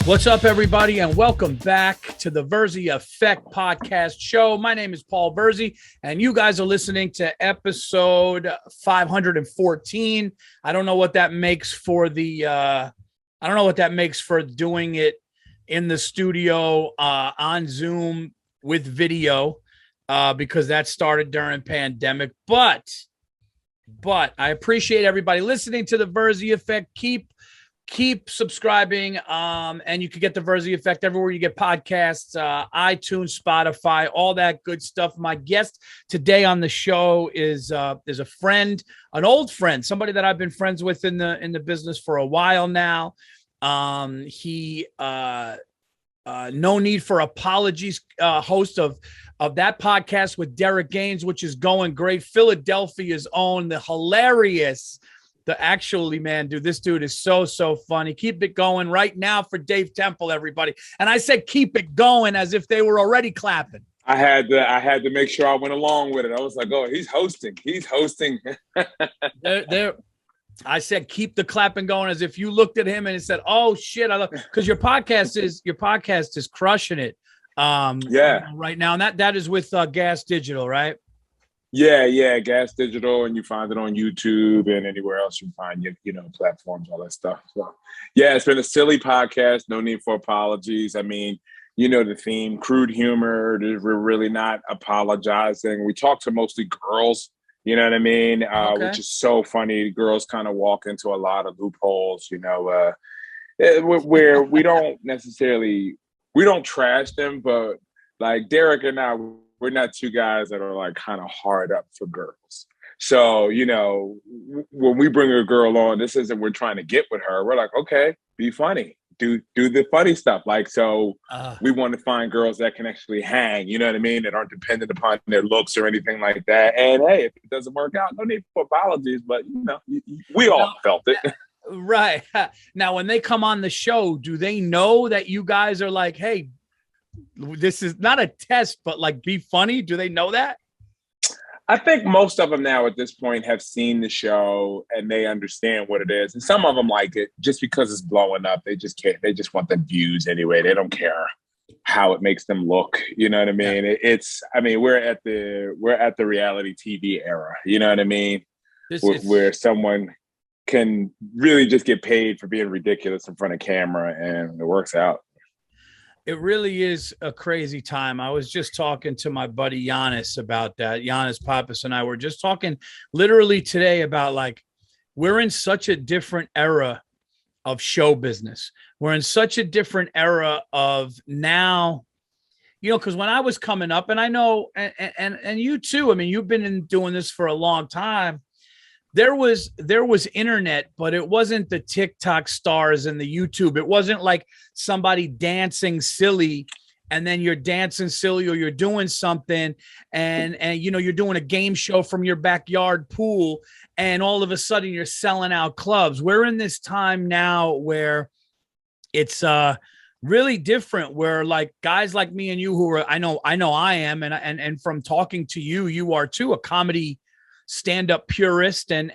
What's up, everybody, and welcome back to the Virzi Effect podcast show. My name is Paul Virzi, and you guys are listening to episode 514. I don't know what that makes for doing it in the studio on Zoom with video because that started during pandemic. But I appreciate everybody listening to the Virzi Effect. Keep subscribing, and you can get the Virzi Effect everywhere you get podcasts, iTunes, Spotify, all that good stuff. My guest today on the show is a friend, an old friend, somebody that I've been friends with in the business for a while now. No Need for Apologies, host of that podcast with Derek Gaines, which is going great. Philadelphia's own, man, dude, this dude is so funny. Keep it going right now for Dave Temple, everybody. And I said keep it going as if they were already clapping. I had to make sure I went along with it. I was like, oh, he's hosting. I said keep the clapping going as if you looked at him and said, oh shit, because your podcast is crushing it right now. And that is with Gas Digital, right? Yeah, Gas Digital, and you find it on YouTube and anywhere else you find platforms, all that stuff. So yeah, it's been a silly podcast. No need for apologies. I mean, you know the theme, crude humor. We're really not apologizing. We talk to mostly girls, you know what I mean? Okay. Which is so funny. Girls kind of walk into a lot of loopholes, where we don't trash them, but like Derek and I, we're not two guys that are like kind of hard up for girls. So, when we bring a girl on, this isn't we're trying to get with her. We're like, okay, be funny. Do the funny stuff. Like, so we want to find girls that can actually hang, you know what I mean? That aren't dependent upon their looks or anything like that. And hey, if it doesn't work out, no need for apologies, but we all felt it. Right. Now, when they come on the show, do they know that you guys are like, hey, this is not a test, but like be funny? Do they know that? I think most of them now at this point have seen the show and they understand what it is. And some of them like it just because it's blowing up. They just can't. They just want the views anyway. They don't care how it makes them look. You know what I mean? Yeah. We're at the reality TV era. You know what I mean? Where someone can really just get paid for being ridiculous in front of camera and it works out. It really is a crazy time. I was just talking to my buddy Giannis about that. Giannis Pappas and I were just talking literally today about like, we're in such a different era of show business. We're in such a different era of now, because when I was coming up, and I know, and you too, I mean, you've been doing this for a long time. There was internet, but it wasn't the TikTok stars and the YouTube. It wasn't like somebody dancing silly and then you're dancing silly or you're doing something and you're doing a game show from your backyard pool and all of a sudden you're selling out clubs. We're in this time now where it's really different, where like guys like me and you who are, I know I am, and from talking to you, you are too, a comedy stand-up purist and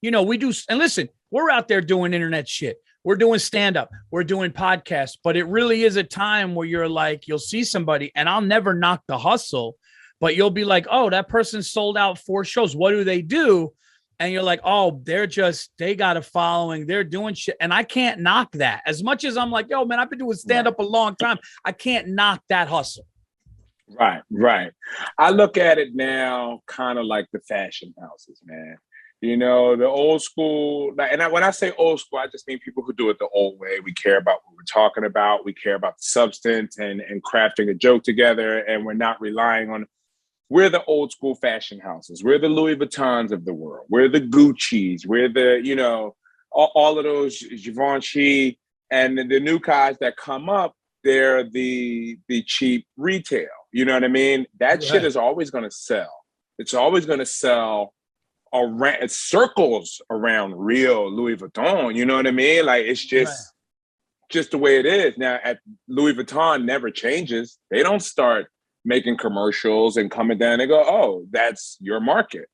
we do, and listen, we're out there doing internet shit, we're doing stand-up, we're doing podcasts, but it really is a time where you're like, you'll see somebody, and I'll never knock the hustle, but you'll be like, oh, that person sold out 4 shows, what do? And you're like, oh, they got a following, they're doing shit, and I can't knock that. As much as I'm like, yo man, I've been doing stand-up a long time, I can't knock that hustle. Right. I look at it now kind of like the fashion houses, man. The old school, and when I say old school, I just mean people who do it the old way. We care about what we're talking about. We care about the substance and crafting a joke together, and we're not relying on. We're the old school fashion houses. We're the Louis Vuittons of the world. We're the Gucci's. We're the, all of those Givenchy, and the new guys that come up, they're the cheap retail. You know what I mean? That shit is always going to sell. It's always going to sell around. It circles around real Louis Vuitton. You know what I mean? Like it's just the way it is. Now, at Louis Vuitton never changes. They don't start making commercials and coming down and go, oh, that's your market.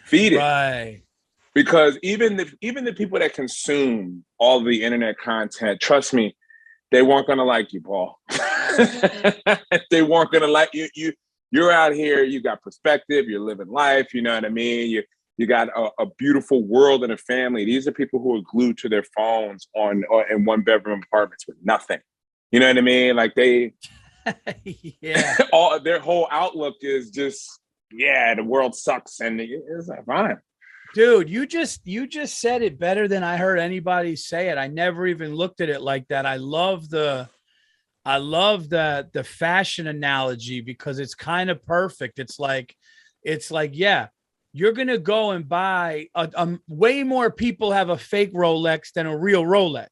Feed it. Right. Because even the people that consume all the internet content, trust me, they weren't gonna like you, Paul. They weren't gonna like you. You're out here. You got perspective. You're living life. You know what I mean. You got a beautiful world and a family. These are people who are glued to their phones in one bedroom apartments with nothing. You know what I mean? Like they, yeah, their whole outlook is just, yeah, the world sucks, and it's like, fine. Dude, you just said it better than I heard anybody say it. I never even looked at it like that. I love the fashion analogy because it's kind of perfect. It's like, yeah, you're gonna go and buy way more people have a fake Rolex than a real Rolex.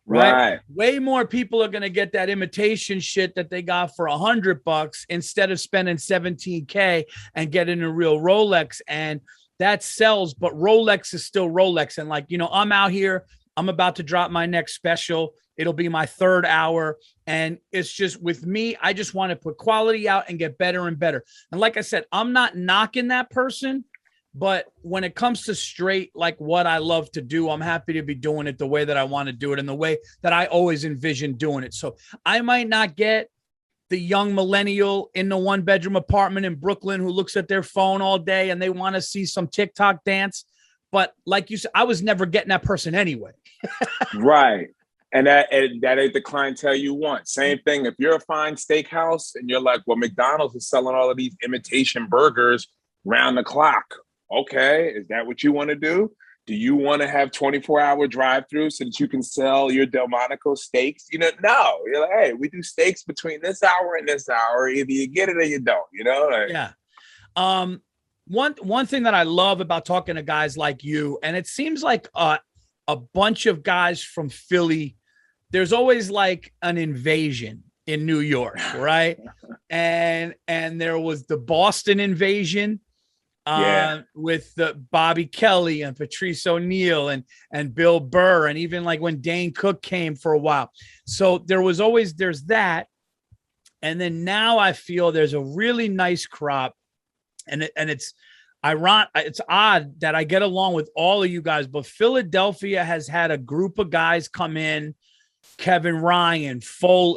Right. Way more people are going to get that imitation shit that they got for $100 instead of spending 17K and getting a real Rolex. And that sells, but Rolex is still Rolex. And like, you know, I'm out here, I'm about to drop my next special. It'll be my 3rd hour. And it's just with me, I just want to put quality out and get better and better. And like I said, I'm not knocking that person, but when it comes to straight, like what I love to do, I'm happy to be doing it the way that I want to do it and the way that I always envisioned doing it. So I might not get the young millennial in the 1-bedroom apartment in Brooklyn who looks at their phone all day and they want to see some TikTok dance. But like you said, I was never getting that person anyway. Right. And that ain't the clientele you want. Same thing. If you're a fine steakhouse and you're like, well, McDonald's is selling all of these imitation burgers round the clock. Okay. Is that what you want to do? Do you want to have 24-hour drive-through so that you can sell your Delmonico steaks? You know, no. You're like, hey, we do steaks between this hour and this hour. Either you get it or you don't, you know? Like, yeah. One thing that I love about talking to guys like you, and it seems like a bunch of guys from Philly, there's always like an invasion in New York, right? and there was the Boston invasion. With the Bobby Kelly and Patrice O'Neal and Bill Burr, and even like when Dane Cook came for a while. So there's that. And then now I feel there's a really nice crop, and it's ironic. It's odd that I get along with all of you guys, but Philadelphia has had a group of guys come in, Kevin Ryan,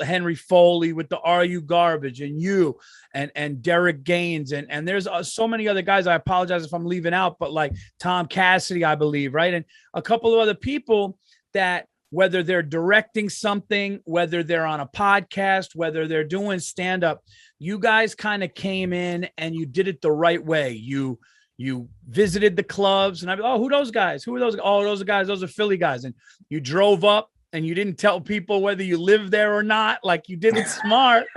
Henry Foley with the Are You Garbage, and you and Derek Gaines, and there's so many other guys. I apologize if I'm leaving out, but like Tom Cassidy, I believe, right? And a couple of other people that whether they're directing something, whether they're on a podcast, whether they're doing stand-up, you guys kind of came in and you did it the right way. You visited the clubs and I'd be, oh, who are those guys? Who are those? Oh, those are guys. Those are Philly guys. And you drove up and you didn't tell people whether you live there or not. Like you did it smart.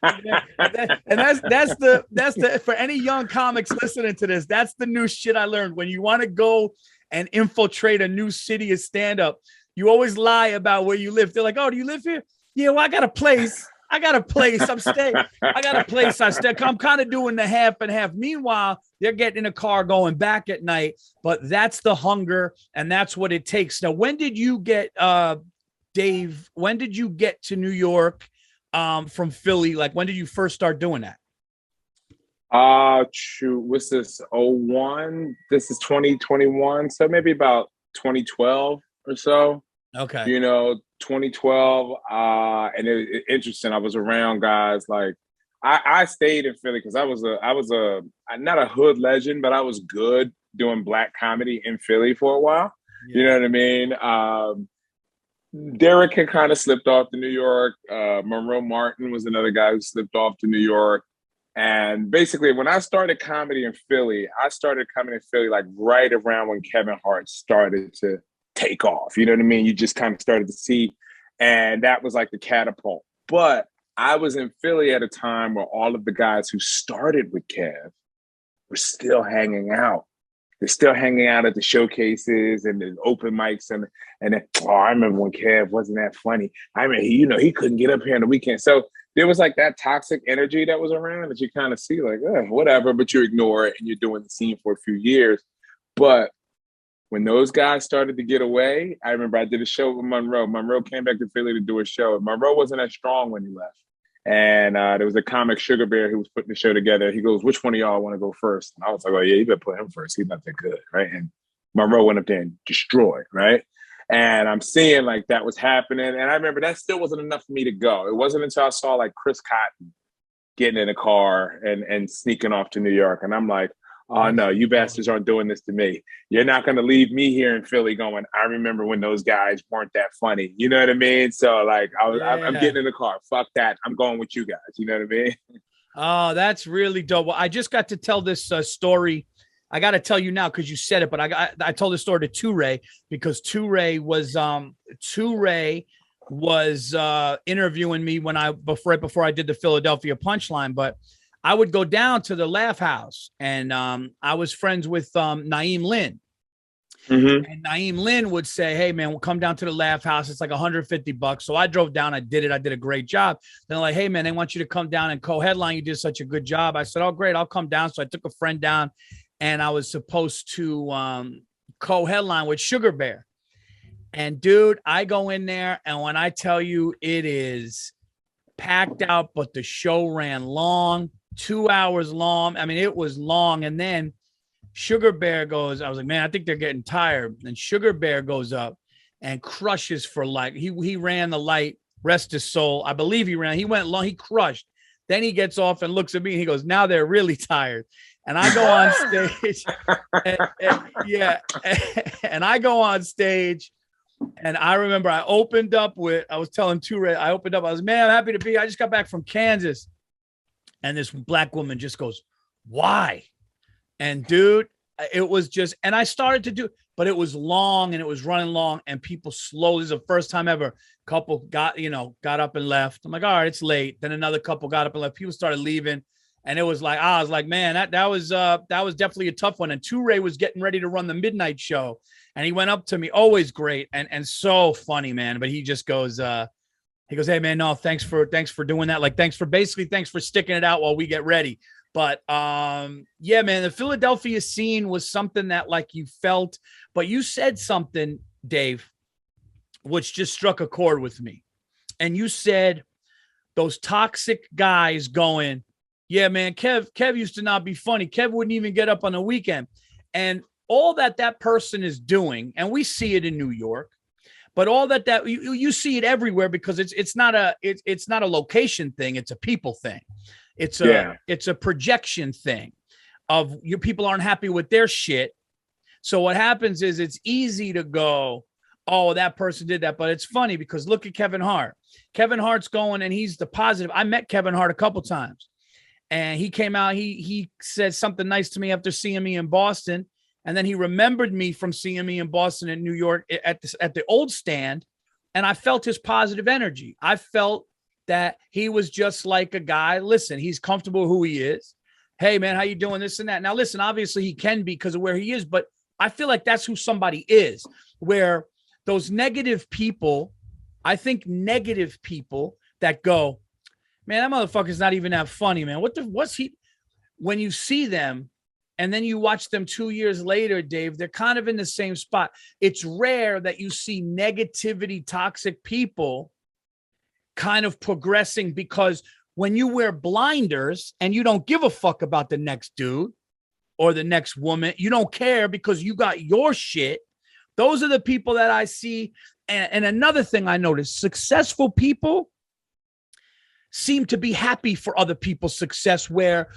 And that's the, for any young comics listening to this, that's the new shit I learned. When you want to go and infiltrate a new city of stand-up, you always lie about where you live. They're like, oh, do you live here? Yeah, well, I got a place. I'm staying. I got a place. I'm kind of doing the half and half. Meanwhile, they're getting in a car going back at night, but that's the hunger and that's what it takes. Now, when did you get, Dave, when did you get to New York from Philly? Like, when did you first start doing that? Shoot, what's this, 01? This is 2021, so maybe about 2012 or so. Okay. You know, 2012, and it's interesting. I was around guys like, I stayed in Philly because I was not a hood legend, but I was good doing black comedy in Philly for a while. Yeah. You know what I mean? Derek had kind of slipped off to New York. Monroe Martin was another guy who slipped off to New York. And basically, when I started comedy in Philly, I started coming in Philly like right around when Kevin Hart started to take off. You know what I mean? You just kind of started to see, and that was like the catapult. But I was in Philly at a time where all of the guys who started with Kev were still hanging out. They're still hanging out at the showcases and the open mics, and oh, I remember when Kev wasn't that funny. I mean, he couldn't get up here on the weekend. So there was like that toxic energy that was around that you kind of see like, whatever, but you ignore it and you're doing the scene for a few years. But when those guys started to get away, I remember I did a show with Monroe. Monroe came back to Philly to do a show. Monroe wasn't as strong when he left. And there was a comic, Sugar Bear, who was putting the show together. He goes, which one of y'all want to go first? And I was like, oh, yeah, you better put him first. He's not that good, right? And Monroe went up there and destroyed, right? And I'm seeing like that was happening. And I remember that still wasn't enough for me to go. It wasn't until I saw like Chris Cotton getting in a car and sneaking off to New York. And I'm like, oh no, you bastards aren't doing this to me. You're not going to leave me here in Philly going, I remember when those guys weren't that funny. You know what I mean? So like, I'm getting in the car. Fuck that. I'm going with you guys. You know what I mean? Oh, that's really dope. Well, I just got to tell this story. I got to tell you now because you said it, but I told this story to Toure because Toure was interviewing me right before I did the Philadelphia Punchline. But I would go down to the Laugh House, and I was friends with Naeem Lynn. Mm-hmm. And Naeem Lynn would say, hey, man, we'll come down to the Laugh House. It's like $150. So I drove down. I did it. I did a great job. Then like, hey, man, they want you to come down and co-headline. You did such a good job. I said, oh, great. I'll come down. So I took a friend down, and I was supposed to co-headline with Sugar Bear. And, dude, I go in there, and when I tell you it is packed out, but the show ran long, 2 hours long. I mean, it was long. And then Sugar Bear goes, I was like, man, I think they're getting tired. And Sugar Bear goes up and crushes for like, he ran the light, rest his soul. I believe he went long, he crushed. Then he gets off and looks at me and he goes, now they're really tired. And I go on stage and I go on stage. And I remember I was telling Toure, I was, man, I'm happy to be here. I just got back from Kansas. And this black woman just goes, why? And dude, it was just, and I started to do, but it was long and it was running long and people slowly, this is the first time ever, couple got up and left. I'm like, all right, it's late. Then another couple got up and left. People started leaving. And it was like, I was like, man, that was definitely a tough one. And Toure was getting ready to run the midnight show. And he went up to me, always great and so funny, man. But he just goes, hey, man, no, thanks for doing that. Like, thanks for sticking it out while we get ready. But yeah, man, the Philadelphia scene was something that like you felt, but you said something, Dave, which just struck a chord with me. And you said those toxic guys going, yeah, man, Kev used to not be funny. Kev wouldn't even get up on the weekend. And all that person is doing, and we see it in New York, but all that you see it everywhere because it's not a location thing. It's a people thing. It's a projection thing of your people aren't happy with their shit. So what happens is it's easy to go, oh, that person did that. But it's funny because look at Kevin Hart. Kevin Hart's going and he's the positive. I met Kevin Hart a couple times and he came out. He said something nice to me after seeing me in Boston. And then he remembered me from seeing me in Boston and New York at the old stand. And I felt his positive energy. I felt that he was just like a guy. Listen, he's comfortable who he is. Hey, man, how you doing? This and that. Now, listen, obviously he can be because of where he is, but I feel like that's who somebody is, where those negative people, I think negative people that go, man, that motherfucker's not even that funny, man. What's he, when you see them, and then you watch them 2 years later, Dave, they're kind of in the same spot. It's rare that you see negativity, toxic people kind of progressing because when you wear blinders and you don't give a fuck about the next dude or the next woman, you don't care because you got your shit. Those are the people that I see. And another thing I noticed, successful people seem to be happy for other people's success where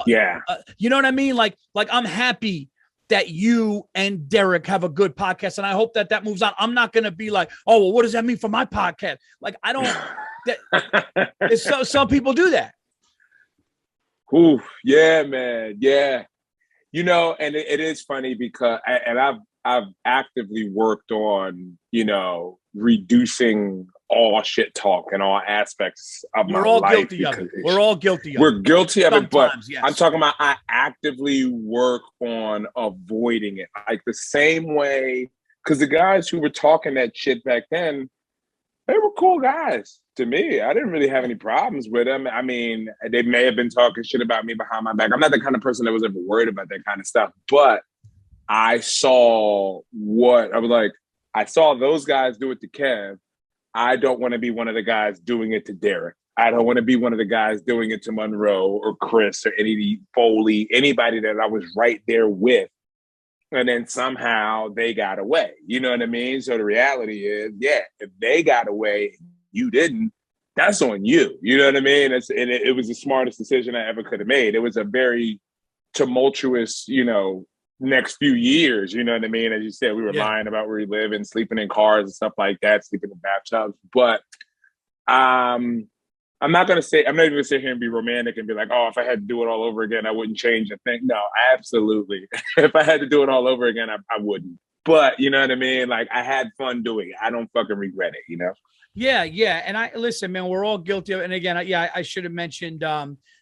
you know what I mean? Like I'm happy that you and Derek have a good podcast. And I hope that moves on. I'm not going to be like, oh, well, what does that mean for my podcast? Like, I don't, some people do that. Ooh, yeah, man. Yeah. You know, and it is funny because, I've actively worked on, reducing all shit talk and all aspects of my life. We're all guilty of it. We're guilty of it, but yes. I'm talking about I actively work on avoiding it. Like the same way, because the guys who were talking that shit back then, they were cool guys to me. I didn't really have any problems with them. I mean, they may have been talking shit about me behind my back. I'm not the kind of person that was ever worried about that kind of stuff, but I saw those guys do it to Kev. I don't want to be one of the guys doing it to Derek. I don't want to be one of the guys doing it to Monroe or Chris or any Foley, anybody that I was right there with. and then somehow they got away. You know what I mean? So the reality is, yeah, if they got away, you didn't, that's on you. You know what I mean? It was the smartest decision I ever could have made. It was a very tumultuous, next few years. You know what I mean? As you said, we were lying about where we live and sleeping in cars and stuff like that, sleeping in bathtubs. But I'm not even going to sit here and be romantic and be like, oh, if I had to do it all over again, I wouldn't change a thing. No, absolutely. If I had to do it all over again, I wouldn't. But you know what I mean? Like, I had fun doing it. I don't fucking regret it. Yeah. Yeah. And listen, man, we're all guilty of it. And again, I should have mentioned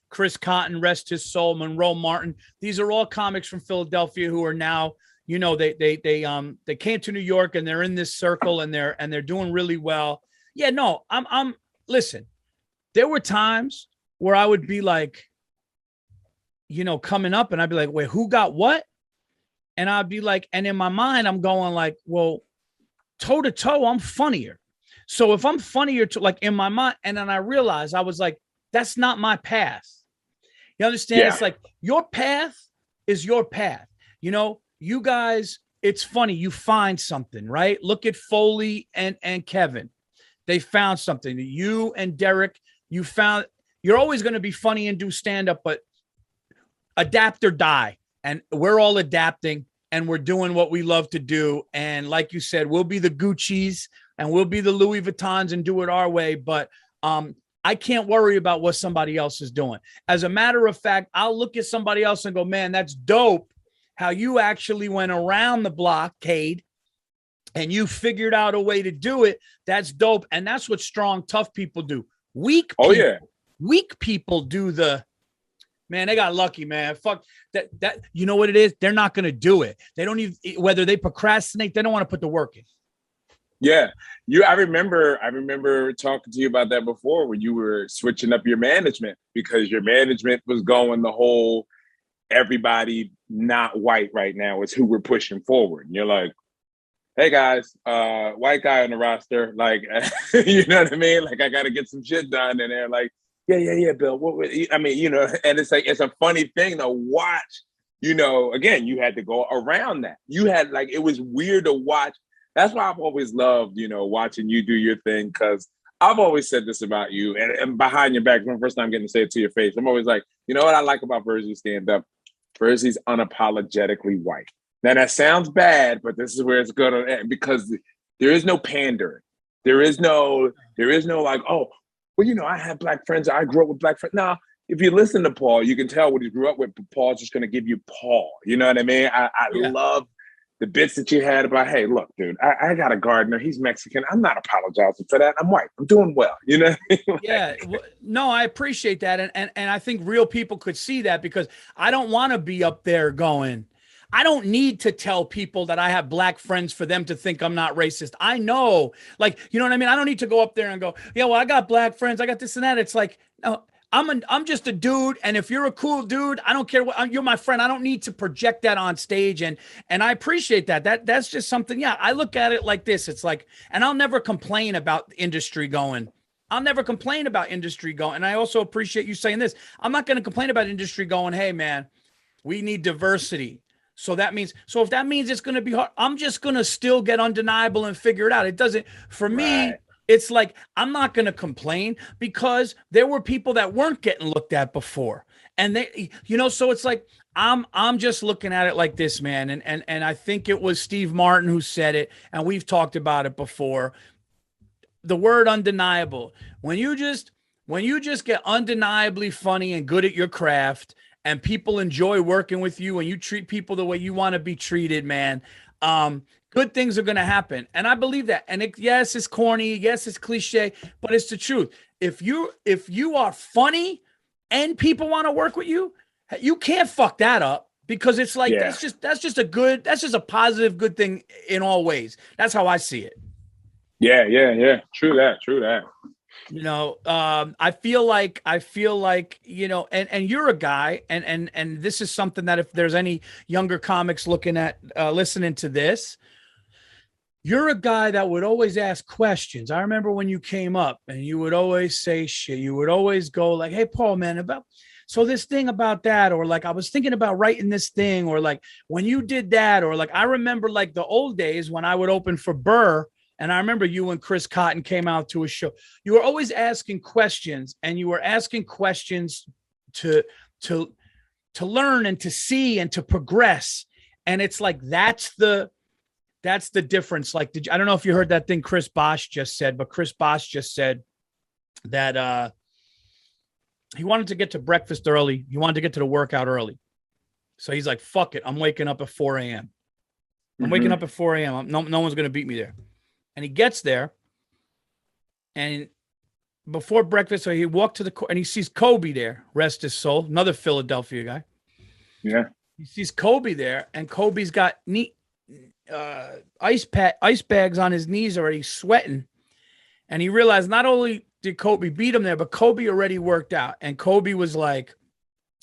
Chris Cotton, rest his soul, Monroe Martin. These are all comics from Philadelphia who are now, they came to New York and they're in this circle and they're doing really well. Yeah, no, listen. There were times where I would be like, coming up and I'd be like, wait, who got what? And I'd be like, and in my mind, I'm going like, well, toe to toe, I'm funnier. So if I'm funnier to like in my mind, and then I realized I was like, that's not my path. You understand? Yeah. It's like your path is your path. You guys, it's funny. You find something, right? Look at Foley and Kevin. They found something. You and Derek, you're always going to be funny and do stand-up, but adapt or die. And we're all adapting and we're doing what we love to do. And like you said, we'll be the Gucci's and we'll be the Louis Vuittons and do it our way. But I can't worry about what somebody else is doing. As a matter of fact, I'll look at somebody else and go, man, that's dope how you actually went around the blockade and you figured out a way to do it. That's dope. And that's what strong, tough people do. Weak people do man, they got lucky, man. Fuck that. You know what it is? They're not going to do it. They don't even, whether they procrastinate, they don't want to put the work in. Yeah. I remember talking to you about that before when you were switching up your management because your management was going the whole everybody not white right now is who we're pushing forward. And you're like, hey guys, white guy on the roster, like, you know what I mean? Like, I got to get some shit done. And they're like, yeah, Bill. And it's like, it's a funny thing to watch, again, you had to go around that. It was weird to watch. That's why I've always loved, watching you do your thing. Because I've always said this about you and behind your back, it's my first time getting to say it to your face. I'm always like, you know what I like about Virzi stand up? Virzi's unapologetically white. Now that sounds bad, but this is where it's going to end because there is no pandering. There is no like, oh, well, I have black friends. I grew up with black friends. Now, if you listen to Paul, you can tell what he grew up with. But Paul's just going to give you Paul. You know what I mean? I love the bits that you had about, hey, look, dude, I got a gardener. He's Mexican. I'm not apologizing for that. I'm white. I'm doing well. Yeah. No, I appreciate that. And I think real people could see that because I don't want to be up there going, I don't need to tell people that I have black friends for them to think I'm not racist. I know, like, you know what I mean? I don't need to go up there and go, yeah, well, I got black friends. I got this and that. It's like, no, I'm just a dude. And if you're a cool dude, I don't care what, you're my friend. I don't need to project that on stage. And I appreciate that. That's just something. Yeah. I look at it like this. It's like, and I'll never complain about industry going. And I also appreciate you saying this. I'm not going to complain about industry going, hey man, we need diversity. So if that means it's going to be hard, I'm just going to still get undeniable and figure it out. It doesn't, for me, it's like, I'm not going to complain because there were people that weren't getting looked at before. And they, so it's like, I'm just looking at it like this, man. And I think it was Steve Martin who said it, and we've talked about it before. The word undeniable, when you just get undeniably funny and good at your craft, and people enjoy working with you and you treat people the way you want to be treated, man, good things are going to happen. And I believe that. And yes, it's corny. Yes, it's cliche, but it's the truth. If you are funny and people want to work with you, you can't fuck that up because it's like, that's just a positive, good thing in all ways. That's how I see it. Yeah. True that. I feel like, and you're a guy and this is something that if there's any younger comics looking at, listening to this, you're a guy that would always ask questions. I remember when you came up and you would always say shit. You would always go like, hey, Paul, man, so this thing about that, or like, I was thinking about writing this thing, or like when you did that, or like, I remember like the old days when I would open for Burr. And I remember you and Chris Cotton came out to a show. You were always asking questions, and you were asking questions to to to learn and to see and to progress. And it's like that's the difference. Like, I don't know if you heard that thing Chris Bosch just said, but Chris Bosch just said that he wanted to get to breakfast early. He wanted to get to the workout early. So he's like, fuck it. I'm waking up at 4 a.m. I'm waking up at 4 a.m. No one's going to beat me there. And he gets there, and before breakfast, so he walked to the court, and he sees Kobe there, rest his soul, another Philadelphia guy. Yeah. He sees Kobe there, and Kobe's got ice bags on his knees already, sweating. And he realized not only did Kobe beat him there, but Kobe already worked out. And Kobe was like,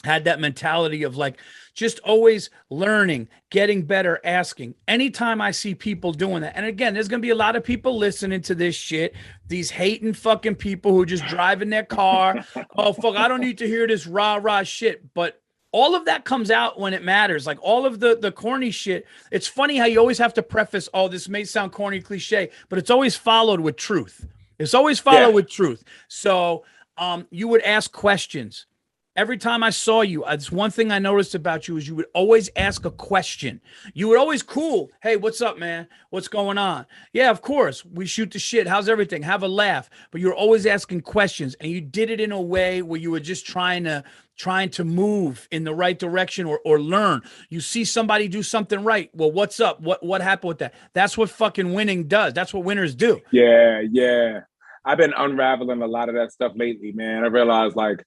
had that mentality of like, just always learning, getting better, asking. Anytime I see people doing that, and again, there's going to be a lot of people listening to this shit, these hating fucking people who just drive in their car. Oh, fuck, I don't need to hear this rah shit. But all of that comes out when it matters. Like all of the corny shit. It's funny how you always have to preface, oh, this may sound corny, cliche, but it's always followed with truth. It's always followed with truth. So you would ask questions. Every time I saw you, it's one thing I noticed about you is you would always ask a question. You would always cool. Hey, what's up, man? What's going on? Yeah, of course. We shoot the shit. How's everything? Have a laugh. But you're always asking questions, and you did it in a way where you were just trying to move in the right direction or learn. You see somebody do something right. Well, what's up? What happened with that? That's what fucking winning does. That's what winners do. Yeah. I've been unraveling a lot of that stuff lately, man. I realized like,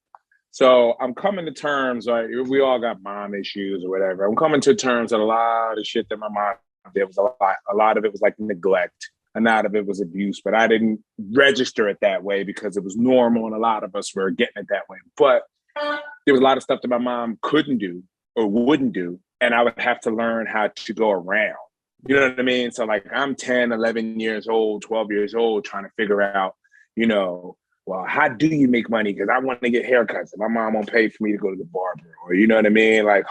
so I'm coming to terms, like we all got mom issues or whatever. I'm coming to terms that a lot of shit that my mom did was a lot of it was like neglect. A lot of it was abuse, but I didn't register it that way because it was normal and a lot of us were getting it that way. But there was a lot of stuff that my mom couldn't do or wouldn't do. And I would have to learn how to go around. You know what I mean? So like I'm 10, 11 years old, 12 years old, trying to figure out, well, how do you make money? Because I want to get haircuts and my mom won't pay for me to go to the barber. Or you know what I mean? Like,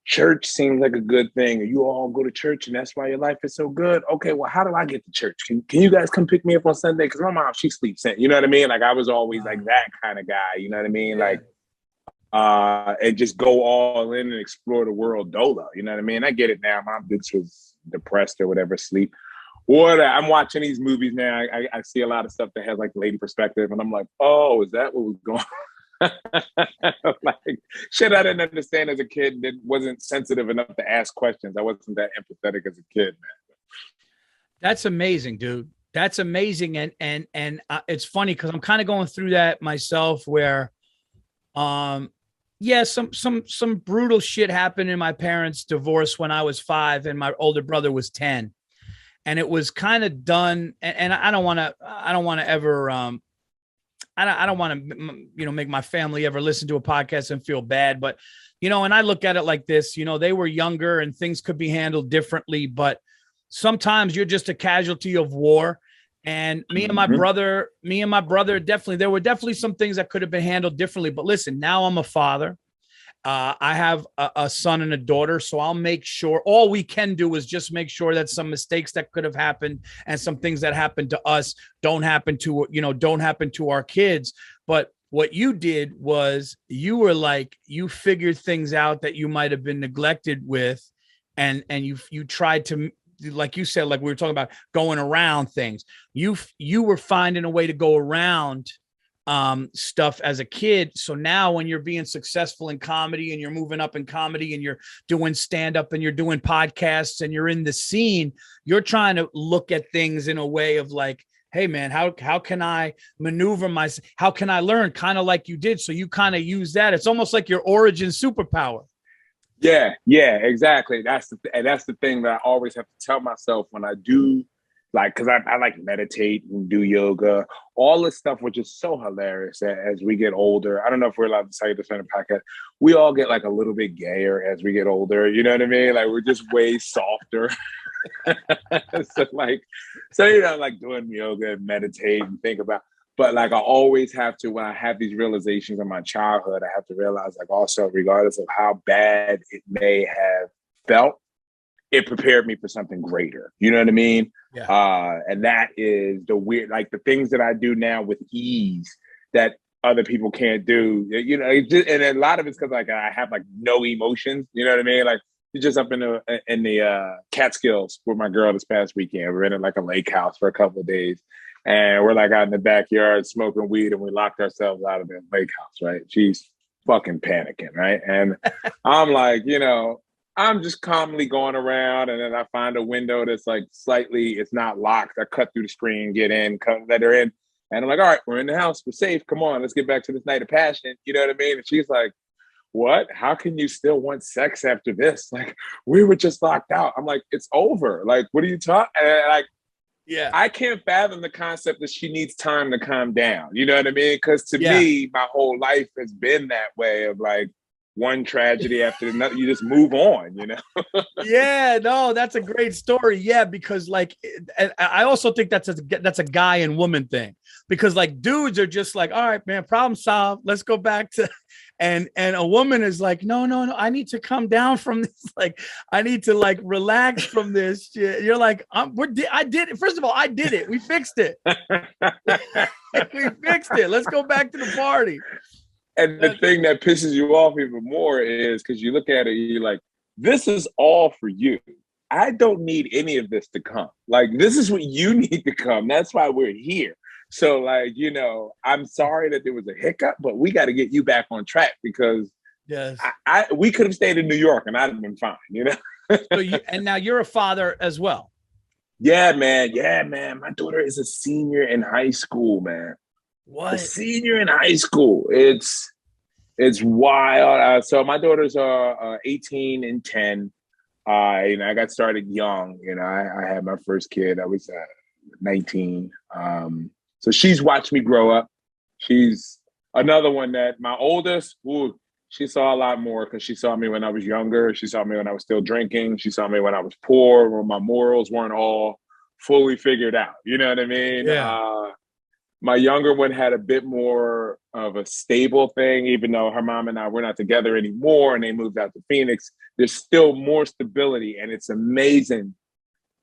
church seems like a good thing. You all go to church and that's why your life is so good. Okay, well, how do I get to church? Can you guys come pick me up on Sunday? Because my mom, she sleeps in. You know what I mean? Like I was always like that kind of guy. You know what I mean? Yeah. Like, and just go all in and explore the world dolo. You know what I mean? I get it now. My bitch was depressed or whatever, sleep. I'm watching these movies now. I see a lot of stuff that has like lady perspective, and I'm like, oh, is that what was going on? Like shit I didn't understand as a kid that wasn't sensitive enough to ask questions. I wasn't that empathetic as a kid, man. That's amazing, dude. That's amazing. And it's funny because I'm kind of going through that myself where some brutal shit happened in my parents' divorce when I was 5 and my older brother was 10. And it was kind of done. And I don't want to ever, I don't want to, make my family ever listen to a podcast and feel bad, but, and I look at it like this, they were younger and things could be handled differently, but sometimes you're just a casualty of war. And me and my brother, definitely, there were definitely some things that could have been handled differently, but listen, now I'm a father. I have a son and a daughter, so I'll make sure all we can do is just make sure that some mistakes that could have happened and some things that happened to us don't happen to our kids. But what you did was you figured things out that you might have been neglected with, and you tried to, like you said, like we were talking about going around things. You were finding a way to go around stuff as a kid. So now when you're being successful in comedy and you're moving up in comedy and you're doing stand-up and you're doing podcasts and you're in the scene, you're trying to look at things in a way of like, hey man, how can I maneuver myself? How can I learn? Kind of like you did. So you kind of use that. It's almost like your origin superpower. Yeah, exactly. That's the thing that I always have to tell myself when I do, like, because I like meditate and do yoga, all this stuff, which is so hilarious as we get older. I don't know if we're allowed to say this on a podcast. We all get like a little bit gayer as we get older. You know what I mean? Like we're just way softer. like doing yoga and meditate and think about. But like, I always have to, when I have these realizations in my childhood, I have to realize, like, also, regardless of how bad it may have felt, it prepared me for something greater. You know what I mean? Yeah. And that is the weird, like the things that I do now with ease that other people can't do. You know, and a lot of it's because like I have like no emotions. You know what I mean? Like, you're just up in the Catskills with my girl this past weekend. We rented like a lake house for a couple of days, and we're like out in the backyard smoking weed, and we locked ourselves out of the lake house. Right? She's fucking panicking, right? And I'm like, you know, I'm just calmly going around, and then I find a window that's like slightly, it's not locked. I cut through the screen, get in, let her in. And I'm like, all right, we're in the house. We're safe. Come on, let's get back to this night of passion. You know what I mean? And she's like, what? How can you still want sex after this? Like, we were just locked out. I'm like, it's over. Like, what are you talking? Like, Yeah. I can't fathom the concept that she needs time to calm down. You know what I mean? Because to me, my whole life has been that way of like one tragedy after another. You just move on, you know? Yeah, no, that's a great story. Yeah, because like, and I also think that's a guy and woman thing, because like dudes are just like, all right, man, problem solved. Let's go back to, and a woman is like, no, I need to come down from this. Like, I need to like relax from this shit. You're like, I did it. First of all, I did it. We fixed it. We fixed it. Let's go back to the party. And the thing that pisses you off even more is because you look at it, you're like, this is all for you. I don't need any of this to come. Like, this is what you need to come. That's why we're here. So, like, you know, I'm sorry that there was a hiccup, but we got to get you back on track because yes, we could have stayed in New York and I'd have been fine, you know? And now you're a father as well. Yeah, man. Yeah, man. My daughter is a senior in high school, man. What? A senior in high school. It's wild. So my daughters are 18 and 10. You know, I got started young. You know, I had my first kid. I was 19. So she's watched me grow up. She's another one that my oldest, she saw a lot more because she saw me when I was younger. She saw me when I was still drinking. She saw me when I was poor, when my morals weren't all fully figured out. You know what I mean? Yeah. My younger one had a bit more of a stable thing, even though her mom and I were not together anymore and they moved out to Phoenix. There's still more stability, and it's amazing.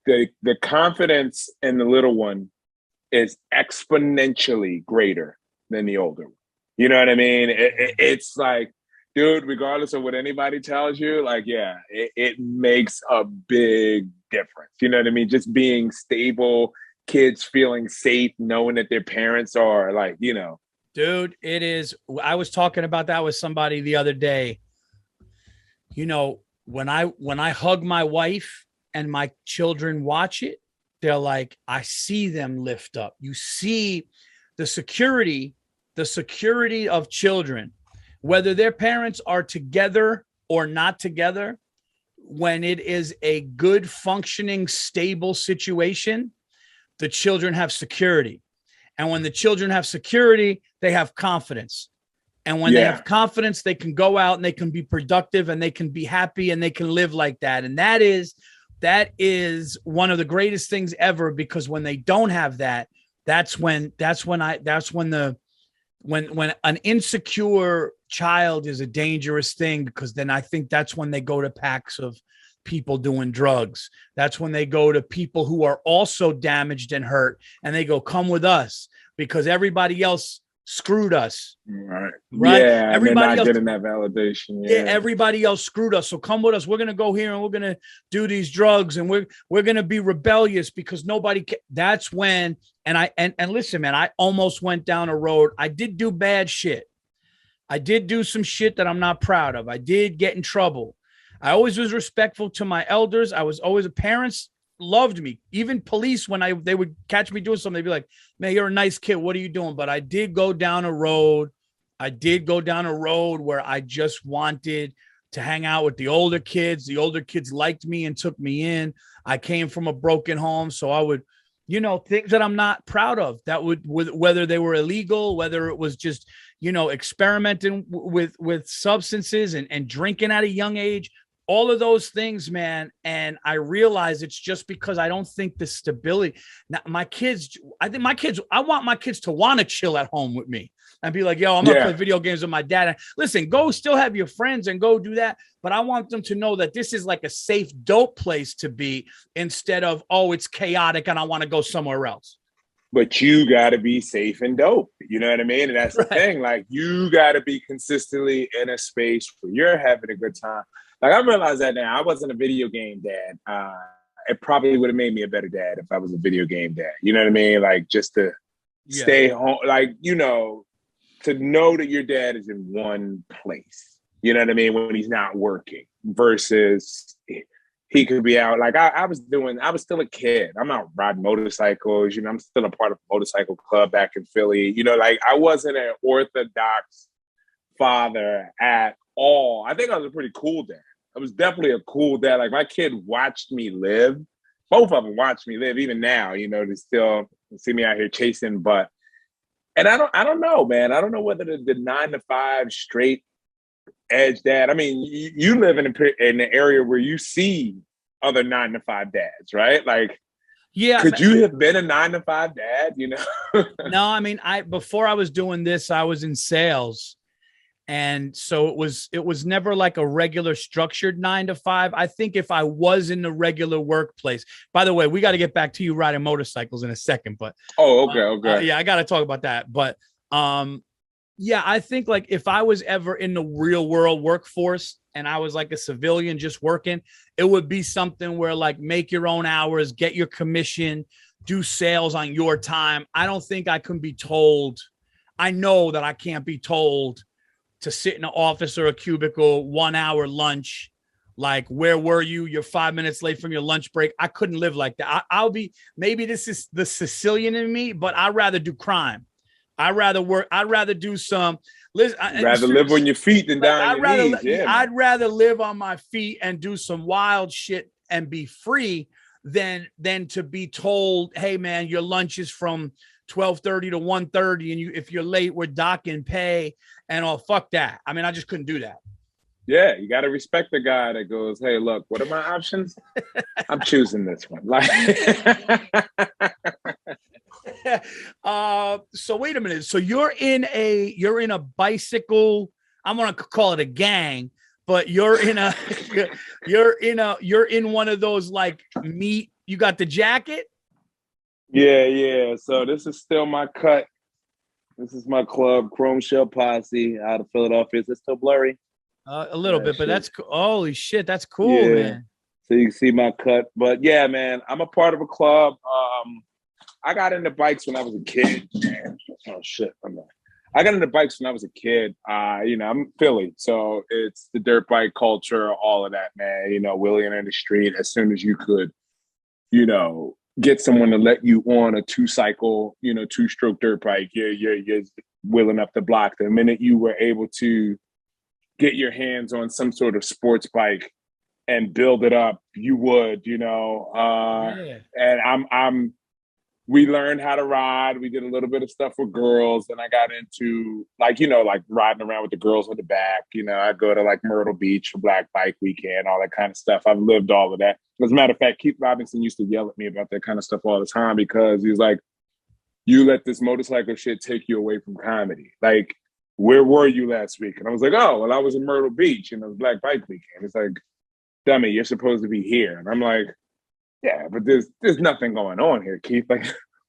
The confidence in the little one is exponentially greater than the older one. You know what I mean? It's like, dude, regardless of what anybody tells you, like, yeah, it makes a big difference. You know what I mean? Just being stable, kids feeling safe, knowing that their parents are like, you know. Dude, it is. I was talking about that with somebody the other day. You know, when I hug my wife and my children watch it, they're like, I see them lift up. You see the security of children, whether their parents are together or not together, when it is a good, functioning, stable situation, the children have security. And when the children have security, they have confidence. And when they have confidence, they can go out and they can be productive and they can be happy and they can live like that. And that is one of the greatest things ever, because when they don't have that, when an insecure child is a dangerous thing, because then I think that's when they go to packs of people doing drugs. That's when they go to people who are also damaged and hurt, and they go, come with us because everybody else screwed us. Right. Yeah. Everybody else getting that validation. Yeah. Everybody else screwed us. So come with us. We're going to go here and we're going to do these drugs, and we're going to be rebellious because nobody can. That's when, and listen, man, I almost went down a road. I did do bad shit. I did do some shit that I'm not proud of. I did get in trouble. I always was respectful to my elders. I was always, parents loved me. Even police, when they would catch me doing something, they'd be like, man, you're a nice kid. What are you doing? But I did go down a road. Where I just wanted to hang out with the older kids. The older kids liked me and took me in. I came from a broken home. So I would, things that I'm not proud of, that whether they were illegal, whether it was just, experimenting with substances and drinking at a young age. all of those things, man. And I realize it's just because I don't think the stability. Now, I want my kids to want to chill at home with me and be like, yo, I'm going to play video games with my dad. And listen, go still have your friends and go do that. But I want them to know that this is like a safe, dope place to be instead of, oh, it's chaotic and I want to go somewhere else. But you got to be safe and dope. You know what I mean? And that's the thing. Like, you got to be consistently in a space where you're having a good time. Like, I realize that now. I wasn't a video game dad. It probably would have made me a better dad if I was a video game dad. You know what I mean? Like, just to stay home, like, you know, to know that your dad is in one place. You know what I mean? When he's not working versus he could be out. Like, I was still a kid. I'm out riding motorcycles. You know, I'm still a part of a motorcycle club back in Philly. You know, like, I wasn't an orthodox father at all. I think I was a pretty cool dad. I was definitely a cool dad. Like, my kid watched me live. Both of them watched me live. Even now, you know, they still see me out here chasing butt. And I don't know, man. I don't know whether the 9 to 5 straight edge dad. I mean, you live in an area where you see other 9 to 5 dads, right? Like, yeah, could you have been a 9 to 5 dad? You know? No, I mean, before I was doing this, I was in sales. And so it was never like a regular structured 9 to 5. I think if I was in the regular workplace, by the way, we got to get back to you riding motorcycles in a second, but okay. Yeah, I got to talk about that. But yeah, I think like if I was ever in the real world workforce and I was like a civilian just working, it would be something where like make your own hours, get your commission, do sales on your time. I don't think I can be told. I know that I can't be told to sit in an office or a cubicle, 1 hour lunch. Like, where were you? You're 5 minutes late from your lunch break. I couldn't live like that. I'll be, maybe this is the Sicilian in me, but I'd rather do crime. I'd rather work. I'd rather do some. Rather live on your feet than down on your knees. Yeah, I'd rather live on my feet and do some wild shit and be free than to be told, hey man, your lunch is from 12:30 to 1:30, and if you're late, we're docking pay and all. Fuck that. I mean, I just couldn't do that. Yeah, you got to respect the guy that goes, hey, look, what are my options? I'm choosing this one. Like, so wait a minute. So you're in a bicycle. I'm gonna call it a gang, but you're in one of those like meet. You got the jacket. Yeah. So this is still my cut. This is my club, Chrome Shell Posse out of Philadelphia. Is it still blurry? A little bit, but that's holy shit. That's cool, man. So you can see my cut. But yeah, man, I'm a part of a club. I got into bikes when I was a kid. Man. Oh shit. I got into bikes when I was a kid. You know, I'm Philly, so it's the dirt bike culture, all of that, man. You know, wheeling in the street as soon as you could, you know, get someone to let you on a 2-cycle, you know, 2-stroke dirt bike. You're wheeling up the block. The minute you were able to get your hands on some sort of sports bike and build it up, you would, you know. And we learned how to ride. We did a little bit of stuff with girls, and I got into like, you know, like riding around with the girls on the back. You know, I go to like Myrtle Beach for Black Bike Weekend, all that kind of stuff. I've lived all of that. As a matter of fact, Keith Robinson used to yell at me about that kind of stuff all the time because he was like, you let this motorcycle shit take you away from comedy. Like, where were you last week? And I was like, oh, well, I was in Myrtle Beach and it was Black Bike Weekend. It's like, dummy, you're supposed to be here. And I'm like, yeah, but there's nothing going on here, Keith. Like,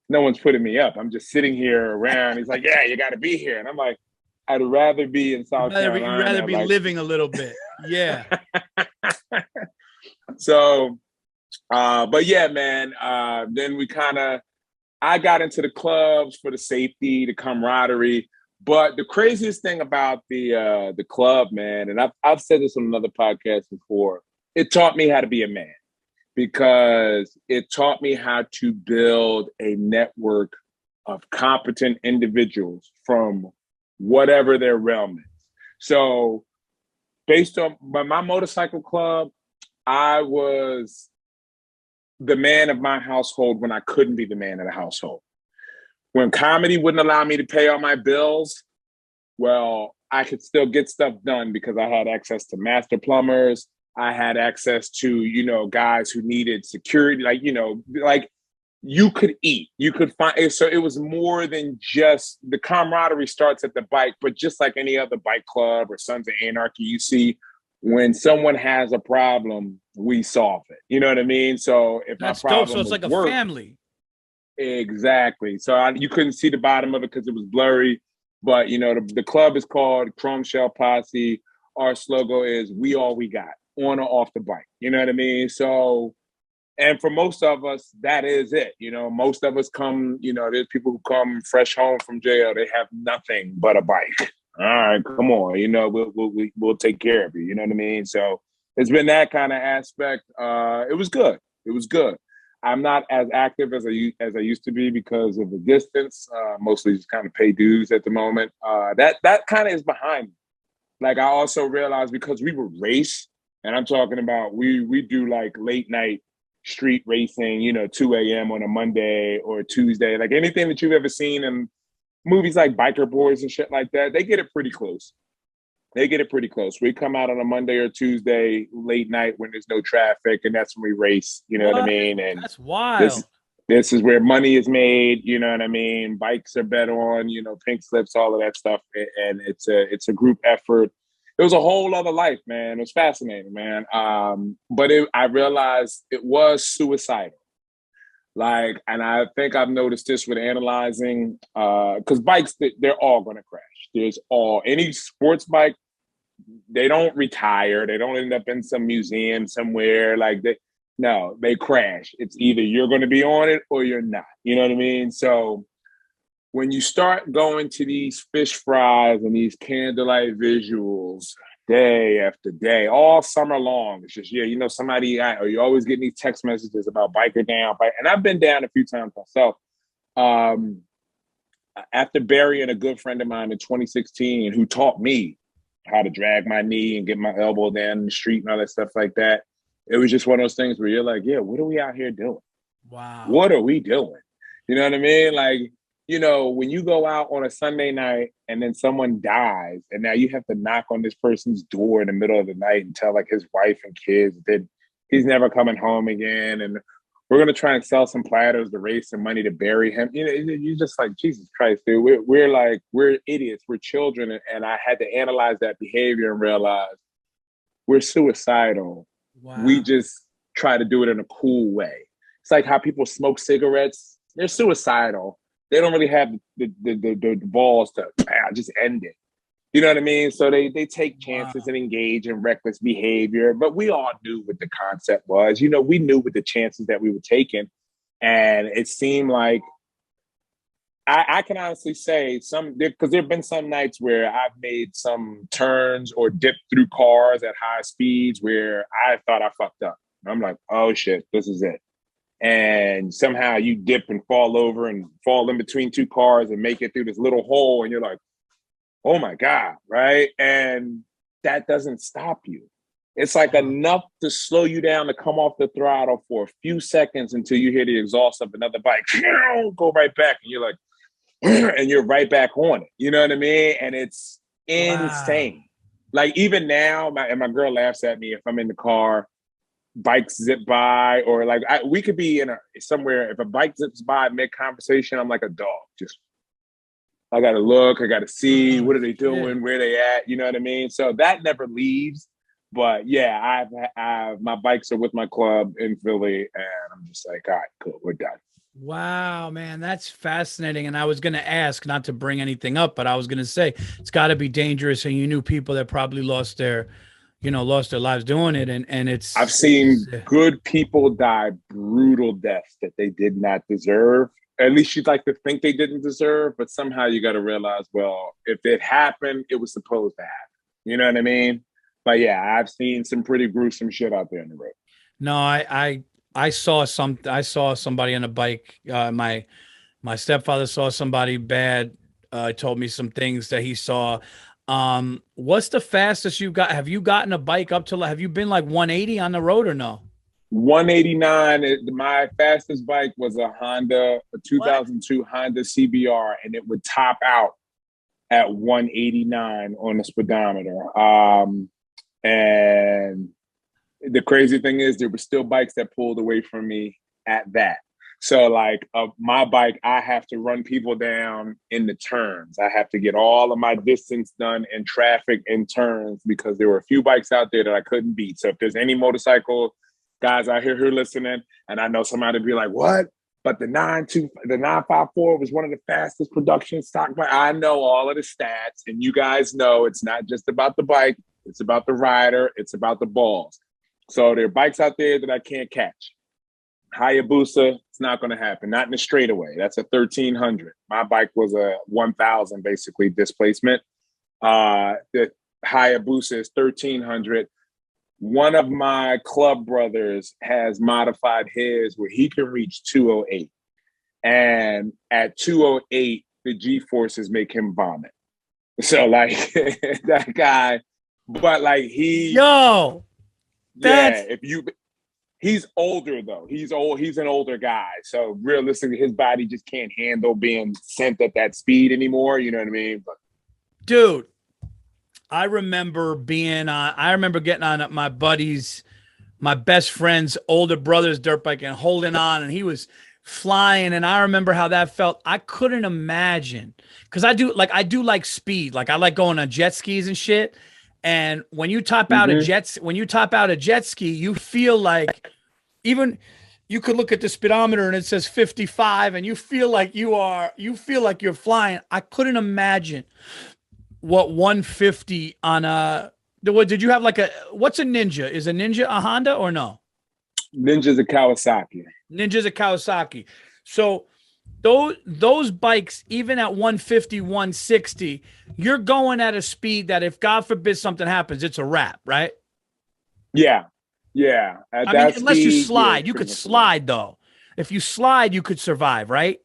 no one's putting me up. I'm just sitting here around. He's like, yeah, you got to be here. And I'm like, I'd rather be in South Carolina. You'd rather be like, living a little bit. Yeah. So, but yeah, man, then I got into the clubs for the safety, the camaraderie. But the craziest thing about the club, man, and I've said this on another podcast before, it taught me how to be a man because it taught me how to build a network of competent individuals from whatever their realm is. So based on my motorcycle club, I was the man of my household when I couldn't be the man of the household. When comedy wouldn't allow me to pay all my bills, well, I could still get stuff done because I had access to master plumbers. I had access to, you know, guys who needed security, like, you know, like you could eat, you could find. So it was more than just the camaraderie starts at the bike, but just like any other bike club or Sons of Anarchy, you see when someone has a problem, we solve it. You know what I mean? So if my That's dope. So problem it's was like a work, family. exactly. So you couldn't see the bottom of it because it was blurry. But, you know, the club is called Chrome Shell Posse. Our slogan is "We all we got," on or off the bike. You know what I mean? So, and for most of us, that is it. You know, most of us come, you know, there's people who come fresh home from jail. They have nothing but a bike. All right, come on. You know, we'll take care of you. You know what I mean? So it's been that kind of aspect. It was good. It was good. I'm not as active as I used to be because of the distance. Mostly just kind of pay dues at the moment. That kind of is behind me. Like I also realized because we would race, and I'm talking about we do like late night street racing, you know, 2 a.m. on a Monday or a Tuesday, like anything that you've ever seen in movies like Biker Boys and shit like that, they get it pretty close. They get it pretty close. We come out on a Monday or Tuesday late night when there's no traffic, and that's when we race. You know what I What? mean? And That's wild. this this is where money is made. You know what I mean? Bikes are bet on. You know, pink slips, all of that stuff, and it's a group effort. It was a whole other life, man. It was fascinating, man. But I realized it was suicidal. Like, and I think I've noticed this with analyzing, because bikes, they're all going to crash. There's any sports bike, they don't retire. They don't end up in some museum somewhere. Like no, they crash. It's either you're going to be on it or you're not. You know what I mean? So when you start going to these fish fries and these candlelight visuals day after day, all summer long, it's just, yeah, you know, or you always getting these text messages about biker down. And I've been down a few times myself. Um, After burying a good friend of mine in 2016 who taught me how to drag my knee and get my elbow down in the street and all that stuff like that, it was just one of those things where you're like, yeah, what are we out here doing? Wow. What are we doing? You know what I mean? Like, you know, when you go out on a Sunday night and then someone dies, and now you have to knock on this person's door in the middle of the night and tell like his wife and kids that he's never coming home again, and we're gonna try and sell some platters to raise some money to bury him. You know, you're just like, Jesus Christ, dude. We're idiots. We're children, and I had to analyze that behavior and realize we're suicidal. We Wow. just try to do it in a cool way. It's like how people smoke cigarettes. They're suicidal. They don't really have the balls to just end it. You know what I mean? So they take Wow. chances and engage in reckless behavior. But we all knew what the concept was. You know, we knew what the chances that we were taking. And it seemed like I can honestly say because there have been some nights where I've made some turns or dipped through cars at high speeds where I thought I fucked up. I'm like, oh shit, this is it. And somehow you dip and fall over and fall in between two cars and make it through this little hole, and you're like, oh my God, right? And that doesn't stop you. It's like enough to slow you down to come off the throttle for a few seconds until you hear the exhaust of another bike go right back, and you're like, and you're right back on it. You know what I mean? And it's Wow. insane. Like even now, my girl laughs at me if I'm in the car, bikes zip by, or like we could be in somewhere. If a bike zips by mid conversation, I'm like a dog. Just I gotta look, I gotta see Oh, what are they shit. doing, where they at. You know what I mean? So that never leaves. But yeah, I've my bikes are with my club in Philly, and I'm just like, all right, cool, we're done. Wow, man, that's fascinating. And I was going to ask, not to bring anything up, but I was going to say it's got to be dangerous. And you knew people that probably lost their lives doing it. And I've it's seen good people die brutal deaths that they did not deserve. At least you'd like to think they didn't deserve, but somehow you got to realize, well, if it happened, it was supposed to happen. You know what I mean? But yeah, I've seen some pretty gruesome shit out there in the road. no, I saw somebody on a bike. My stepfather saw somebody bad. Told me some things that he saw. What's the fastest you got? Have you gotten a bike up to? Have you been like 180 on the road or no? 189. My fastest bike was a What? 2002 Honda CBR, and it would top out at 189 on the speedometer. And The crazy thing is there were still bikes that pulled away from me at that. So like my bike, I have to run people down in the turns. I have to get all of my distance done in traffic and turns because there were a few bikes out there that I couldn't beat. So if there's any motorcycle guys out here who are listening, and I know somebody be like, what? But the 954 was one of the fastest production stock bikes. I know all of the stats, and you guys know it's not just about the bike, it's about the rider, it's about the balls. So there are bikes out there that I can't catch. Hayabusa, it's not going to happen. Not in a straightaway. That's a 1300. My bike was a 1000 basically displacement. The Hayabusa is 1300. One of my club brothers has modified his where he can reach 208. And at 208, the G-forces make him vomit. So like that guy, but like Yo, yeah, he's older though. He's old. He's an older guy. So realistically, his body just can't handle being sent at that speed anymore. You know what I mean? But, dude, I remember getting on my buddy's, my best friend's older brother's dirt bike and holding on, and he was flying. And I remember how that felt. I couldn't imagine, because I do like speed. Like I like going on jet skis and shit. And when you top out a jet ski, you feel like, even you could look at the speedometer and it says 55 and you feel like you're flying. I couldn't imagine what 150 on did you have like what's a Ninja? Is a Ninja a Honda or no? Ninja's a Kawasaki. Ninja's a Kawasaki. So those bikes, even at 150, 160, you're going at a speed that if God forbid something happens, it's a wrap, right? Yeah. Yeah. I mean, unless you slide, you could slide though. If you slide, you could survive, right?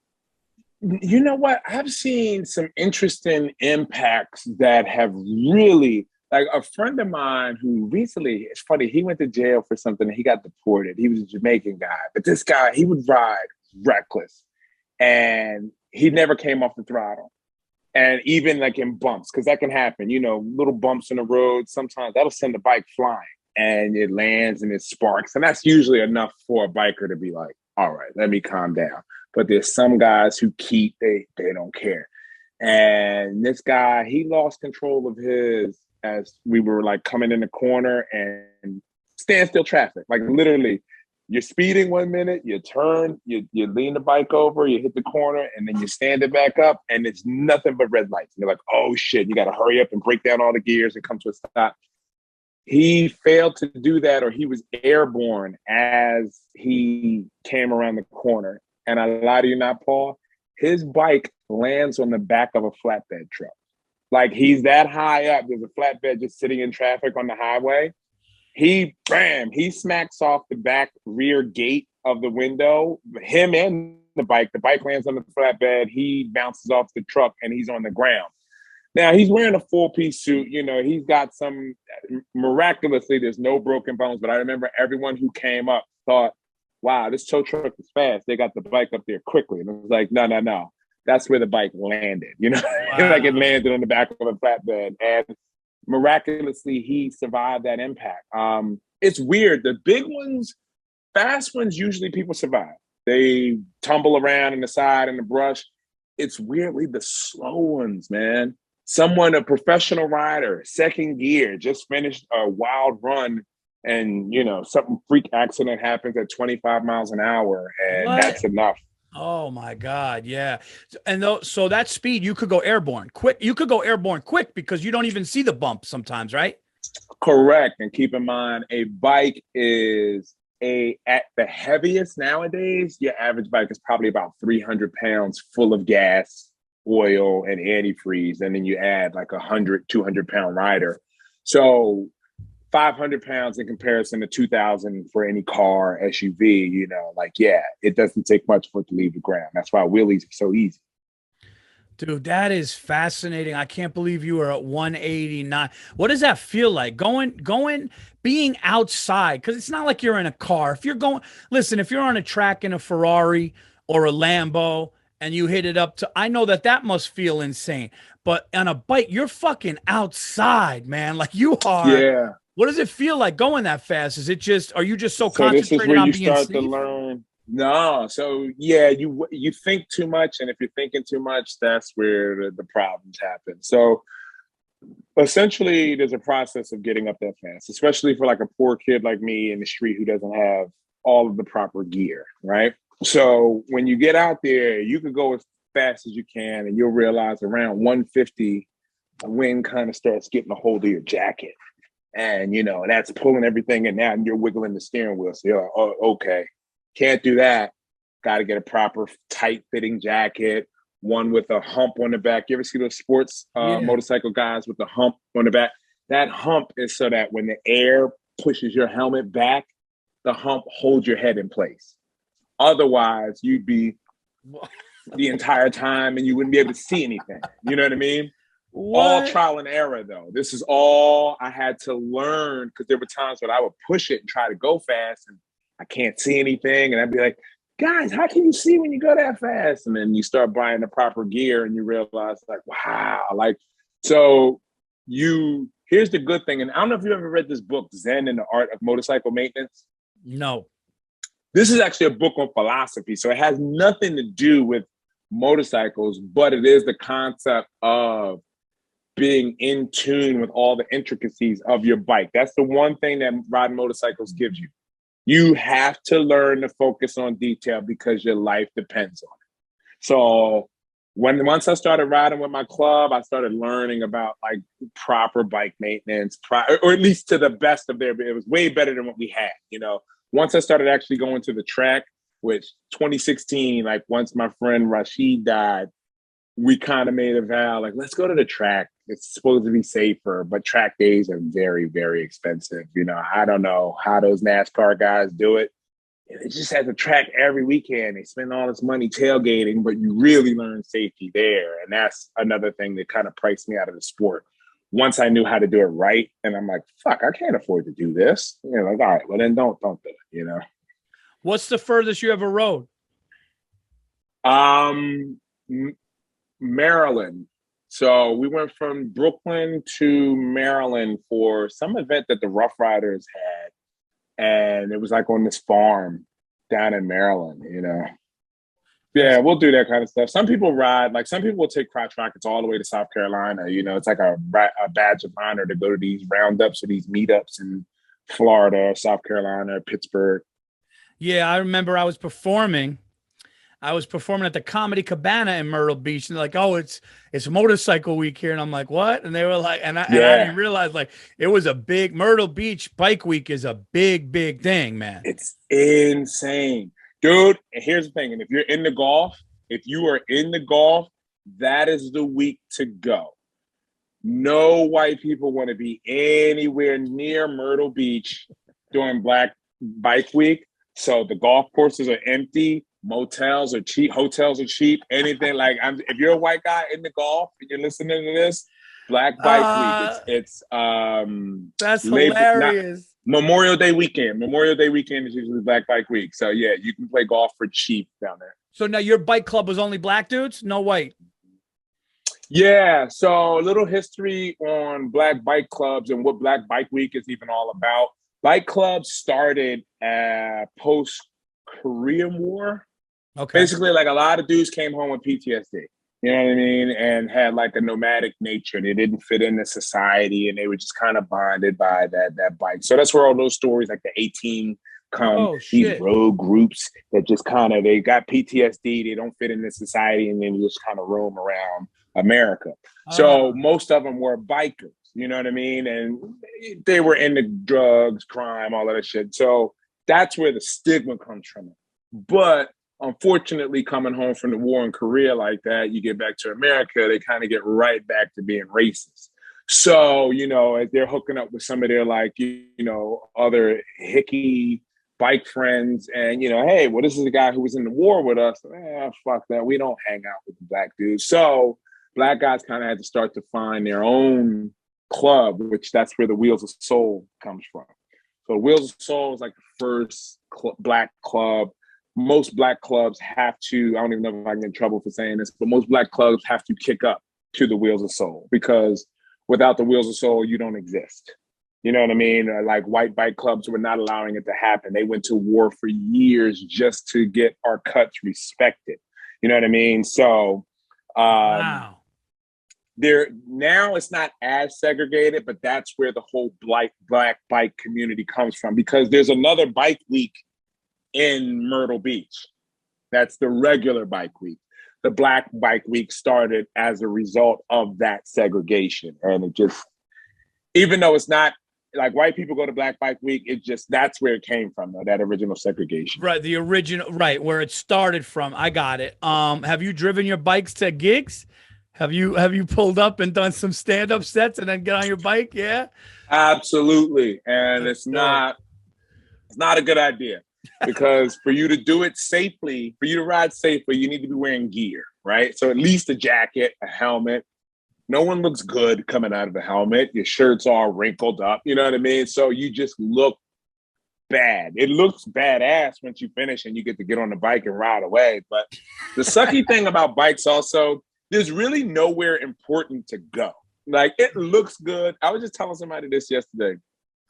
You know what? I've seen some interesting impacts that have really, like a friend of mine who recently, it's funny, he went to jail for something and he got deported. He was a Jamaican guy, but this guy, he would ride reckless and he never came off the throttle. And even like in bumps, because that can happen, you know, little bumps in the road, sometimes that'll send the bike flying and it lands and it sparks. And that's usually enough for a biker to be like, all right, let me calm down. But there's some guys who they don't care. And this guy, he lost control of his as we were like coming in the corner and standstill traffic. Like literally, you're speeding 1 minute, you turn, you lean the bike over, you hit the corner, and then you stand it back up, and it's nothing but red lights. And you're like, oh shit, you got to hurry up and break down all the gears and come to a stop. He failed to do that, or he was airborne as he came around the corner. And I lie to you not, Paul, his bike lands on the back of a flatbed truck. Like he's that high up. There's a flatbed just sitting in traffic on the highway. He smacks off the back rear gate of the window, him and the bike lands on the flatbed. He bounces off the truck and he's on the ground. Now he's wearing a full-piece suit. You know, he's got some, miraculously, there's no broken bones, but I remember everyone who came up thought, wow, this tow truck is fast. They got the bike up there quickly. And it was like, no. That's where the bike landed, you know, wow. Like it landed on the back of a flatbed. And miraculously, he survived that impact. It's weird. The big ones, fast ones, usually people survive. They tumble around in the side in the brush. It's weirdly the slow ones, man. Someone, a professional rider, second gear, just finished a wild run and, you know, some freak accident happens at 25 miles an hour and that's enough. Oh my God. Yeah. And so that speed, you could go airborne quick. You could go airborne quick because you don't even see the bump sometimes, right? Correct. And keep in mind, a bike is at the heaviest nowadays, your average bike is probably about 300 pounds full of gas, oil, and antifreeze. And then you add like 100, 200 pound rider. So 500 pounds in comparison to 2,000 for any car, SUV, you know, like, yeah, it doesn't take much for it to leave the ground. That's why wheelies are so easy. Dude, that is fascinating. I can't believe you are at 189. What does that feel like? Being outside, because it's not like you're in a car. If you're on a track in a Ferrari or a Lambo and you hit it up to, I know that must feel insane. But on a bike, you're fucking outside, man. Like you are. Yeah. What does it feel like going that fast? Is it just, are you just so So this is concentrated where on you being start to safe? learn. No, so yeah, you think too much, and if you're thinking too much, that's where the problems happen. So essentially, there's a process of getting up that fast, especially for like a poor kid like me in the street who doesn't have all of the proper gear, right? So when you get out there, you can go as fast as you can, and you'll realize around 150, the wind kind of starts getting a hold of your jacket. And that's pulling everything in now, and you're wiggling the steering wheel. So you're like, oh, okay, can't do that. Got to get a proper tight fitting jacket, one with a hump on the back. You ever see those sports Yeah. motorcycle guys with the hump on the back? That hump is so that when the air pushes your helmet back, the hump holds your head in place. Otherwise, you'd be the entire time and you wouldn't be able to see anything. You know what I mean? All What? trial and error, though. This is all I had to learn, because there were times when I would push it and try to go fast and I can't see anything. And I'd be like, guys, how can you see when you go that fast? And then you start buying the proper gear and you realize, like, wow, like, so here's the good thing. And I don't know if you ever read this book, Zen and the Art of Motorcycle Maintenance. No. This is actually a book on philosophy. So it has nothing to do with motorcycles, but it is the concept of being in tune with all the intricacies of your bike. That's the one thing that riding motorcycles gives you. You have to learn to focus on detail because your life depends on it. So once I started riding with my club, I started learning about like proper bike maintenance, or at least to the best of their, it was way better than what we had. Once I started actually going to the track, which 2016, like once my friend Rashid died, we kind of made a vow, like, let's go to the track. It's supposed to be safer, but track days are very, very expensive. I don't know how those NASCAR guys do it. It just has a track every weekend. They spend all this money tailgating, but you really learn safety there. And that's another thing that kind of priced me out of the sport. Once I knew how to do it right, and I'm like, fuck, I can't afford to do this. Like, all right, well then don't do it, What's the furthest you ever rode? Um, Maryland. So we went from Brooklyn to Maryland for some event that the Rough Riders had. And it was like on this farm down in Maryland. Yeah, we'll do that kind of stuff. Some people ride, like some people will take crotch rockets all the way to South Carolina. It's like a badge of honor to go to these roundups or these meetups in Florida, South Carolina, Pittsburgh. Yeah, I remember I was performing at the Comedy Cabana in Myrtle Beach, and they're like, "Oh, it's motorcycle week here," and I'm like, "What?" And they were like, and I Yeah, didn't realize like it was a big Myrtle Beach Bike Week is a big thing, man. it's insane, dude. And here's the thing: and if you're in the golf, if you are in the golf, that is the week to go. No white people want to be anywhere near Myrtle Beach during Black Bike Week. So the golf courses are empty. Motels are cheap. Hotels are cheap. Anything like if you're a white guy in the golf and you're listening to this, Black Bike Week. It's That's labor not hilarious. Memorial Day weekend. Memorial Day weekend is usually Black Bike Week. So yeah, you can play golf for cheap down there. So now your bike club was only black dudes, no white. Yeah, so a little history on Black bike clubs and what Black Bike Week is even all about. Bike clubs started post Korean War. Okay. Basically, like a lot of dudes came home with PTSD. You know what I mean? And had like a nomadic nature. They didn't fit into society, and they were just kind of bonded by that bike. So that's where all those stories, like the 18 come, Oh these shit. road groups that just kind of, they got PTSD, they don't fit into society, and then just kind of roam around America. So most of them were bikers, you know what I mean? And they were into drugs, crime, all of that shit. So that's where the stigma comes from. But unfortunately, coming home from the war in Korea like that, you get back to America, they kind of get right back to being racist. So, as they're hooking up with some of their other hickey bike friends, and hey, well, this is the guy who was in the war with us. Fuck that. We don't hang out with the black dudes. So Black guys kind of had to start to find their own club, which that's where the Wheels of Soul comes from. So Wheels of Soul is like the first black club. Most black clubs have to, I don't even know if I can get in trouble for saying this, but most black clubs have to kick up to the Wheels of Soul, because without the Wheels of Soul, you don't exist. You know what I mean? Like white bike clubs were not allowing it to happen. They went to war for years just to get our cuts respected. You know what I mean? So Wow. there now it's not as segregated, but that's where the whole black bike community comes from, because there's another bike week in Myrtle Beach. That's the regular bike week. The Black Bike Week started as a result of that segregation. And it just, even though it's not like white people go to Black Bike Week, it just, that's where it came from, though, that original segregation. Right, the original, right, where it started from. I got it. Have you driven your bikes to gigs? Have you pulled up and done some stand-up sets and then get on your bike? Yeah. Absolutely. And That's dope. it's not a good idea, because for you to do it safely, for you to ride safely, you need to be wearing gear, right? So at least a jacket, a helmet. No one looks good coming out of a helmet. Your shirt's all wrinkled up. You know what I mean? So you just look bad. It looks badass once you finish and you get to get on the bike and ride away. But the sucky thing about bikes also, there's really nowhere important to go. Like, it looks good. I was just telling somebody this yesterday.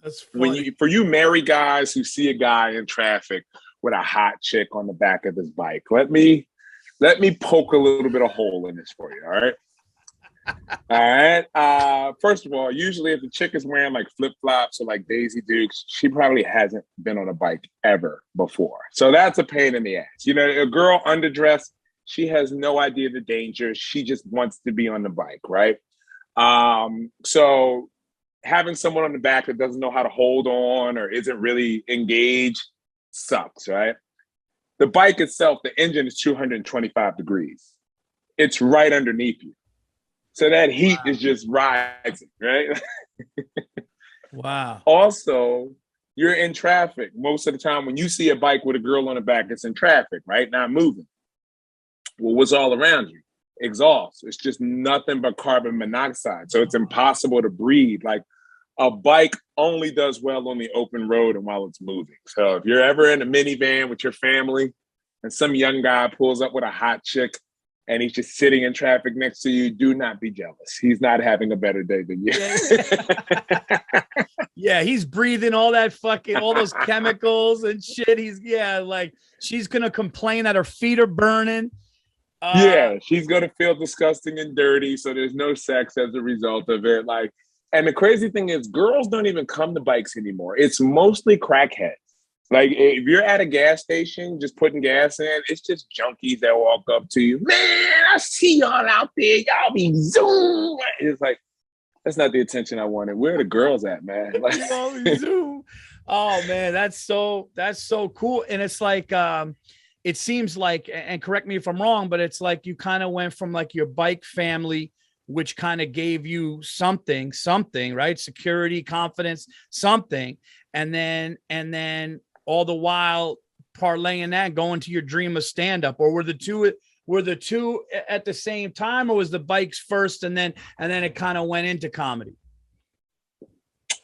That's funny. For you married guys who see a guy in traffic with a hot chick on the back of his bike, let me poke a little bit of hole in this for you. All right. All right. First of all, usually if the chick is wearing like flip flops or like Daisy Dukes, she probably hasn't been on a bike ever before. So that's a pain in the ass. You know, a girl underdressed, she has no idea the danger. She just wants to be on the bike, right? So having someone on the back that doesn't know how to hold on or isn't really engaged sucks, right? The bike itself, the engine is 225 degrees. It's right underneath you. So that heat Wow. is just rising, right? Wow. Also, you're in traffic. Most of the time when you see a bike with a girl on the back, it's in traffic, right? Not moving. Well, what's all around you? Exhaust. It's just nothing but carbon monoxide. So it's impossible to breathe. Like, a bike only does well on the open road and while it's moving. So if you're ever in a minivan with your family and some young guy pulls up with a hot chick and he's just sitting in traffic next to you, do not be jealous. He's not having a better day than you. Yeah. Yeah, he's breathing all that fucking, all those chemicals and shit. Like, she's gonna complain that her feet are burning. Yeah, she's gonna feel disgusting and dirty. So there's no sex as a result of it. Like, and the crazy thing is, girls don't even come to bikes anymore. It's mostly crackheads. Like, if you're at a gas station just putting gas in, it's just junkies that walk up to you. Man, I see y'all out there. Y'all be zoom. It's like, that's not the attention I wanted. Where are the girls at, man? Like, Zoom. Oh man, that's so cool. And it's like, it seems like, and correct me if I'm wrong, but it's like you kind of went from like your bike family, which kind of gave you something, right? Security, confidence, something. And then all the while parlaying that, going to your dream of stand-up. Or were the two at the same time, or was the bikes first and then it kind of went into comedy?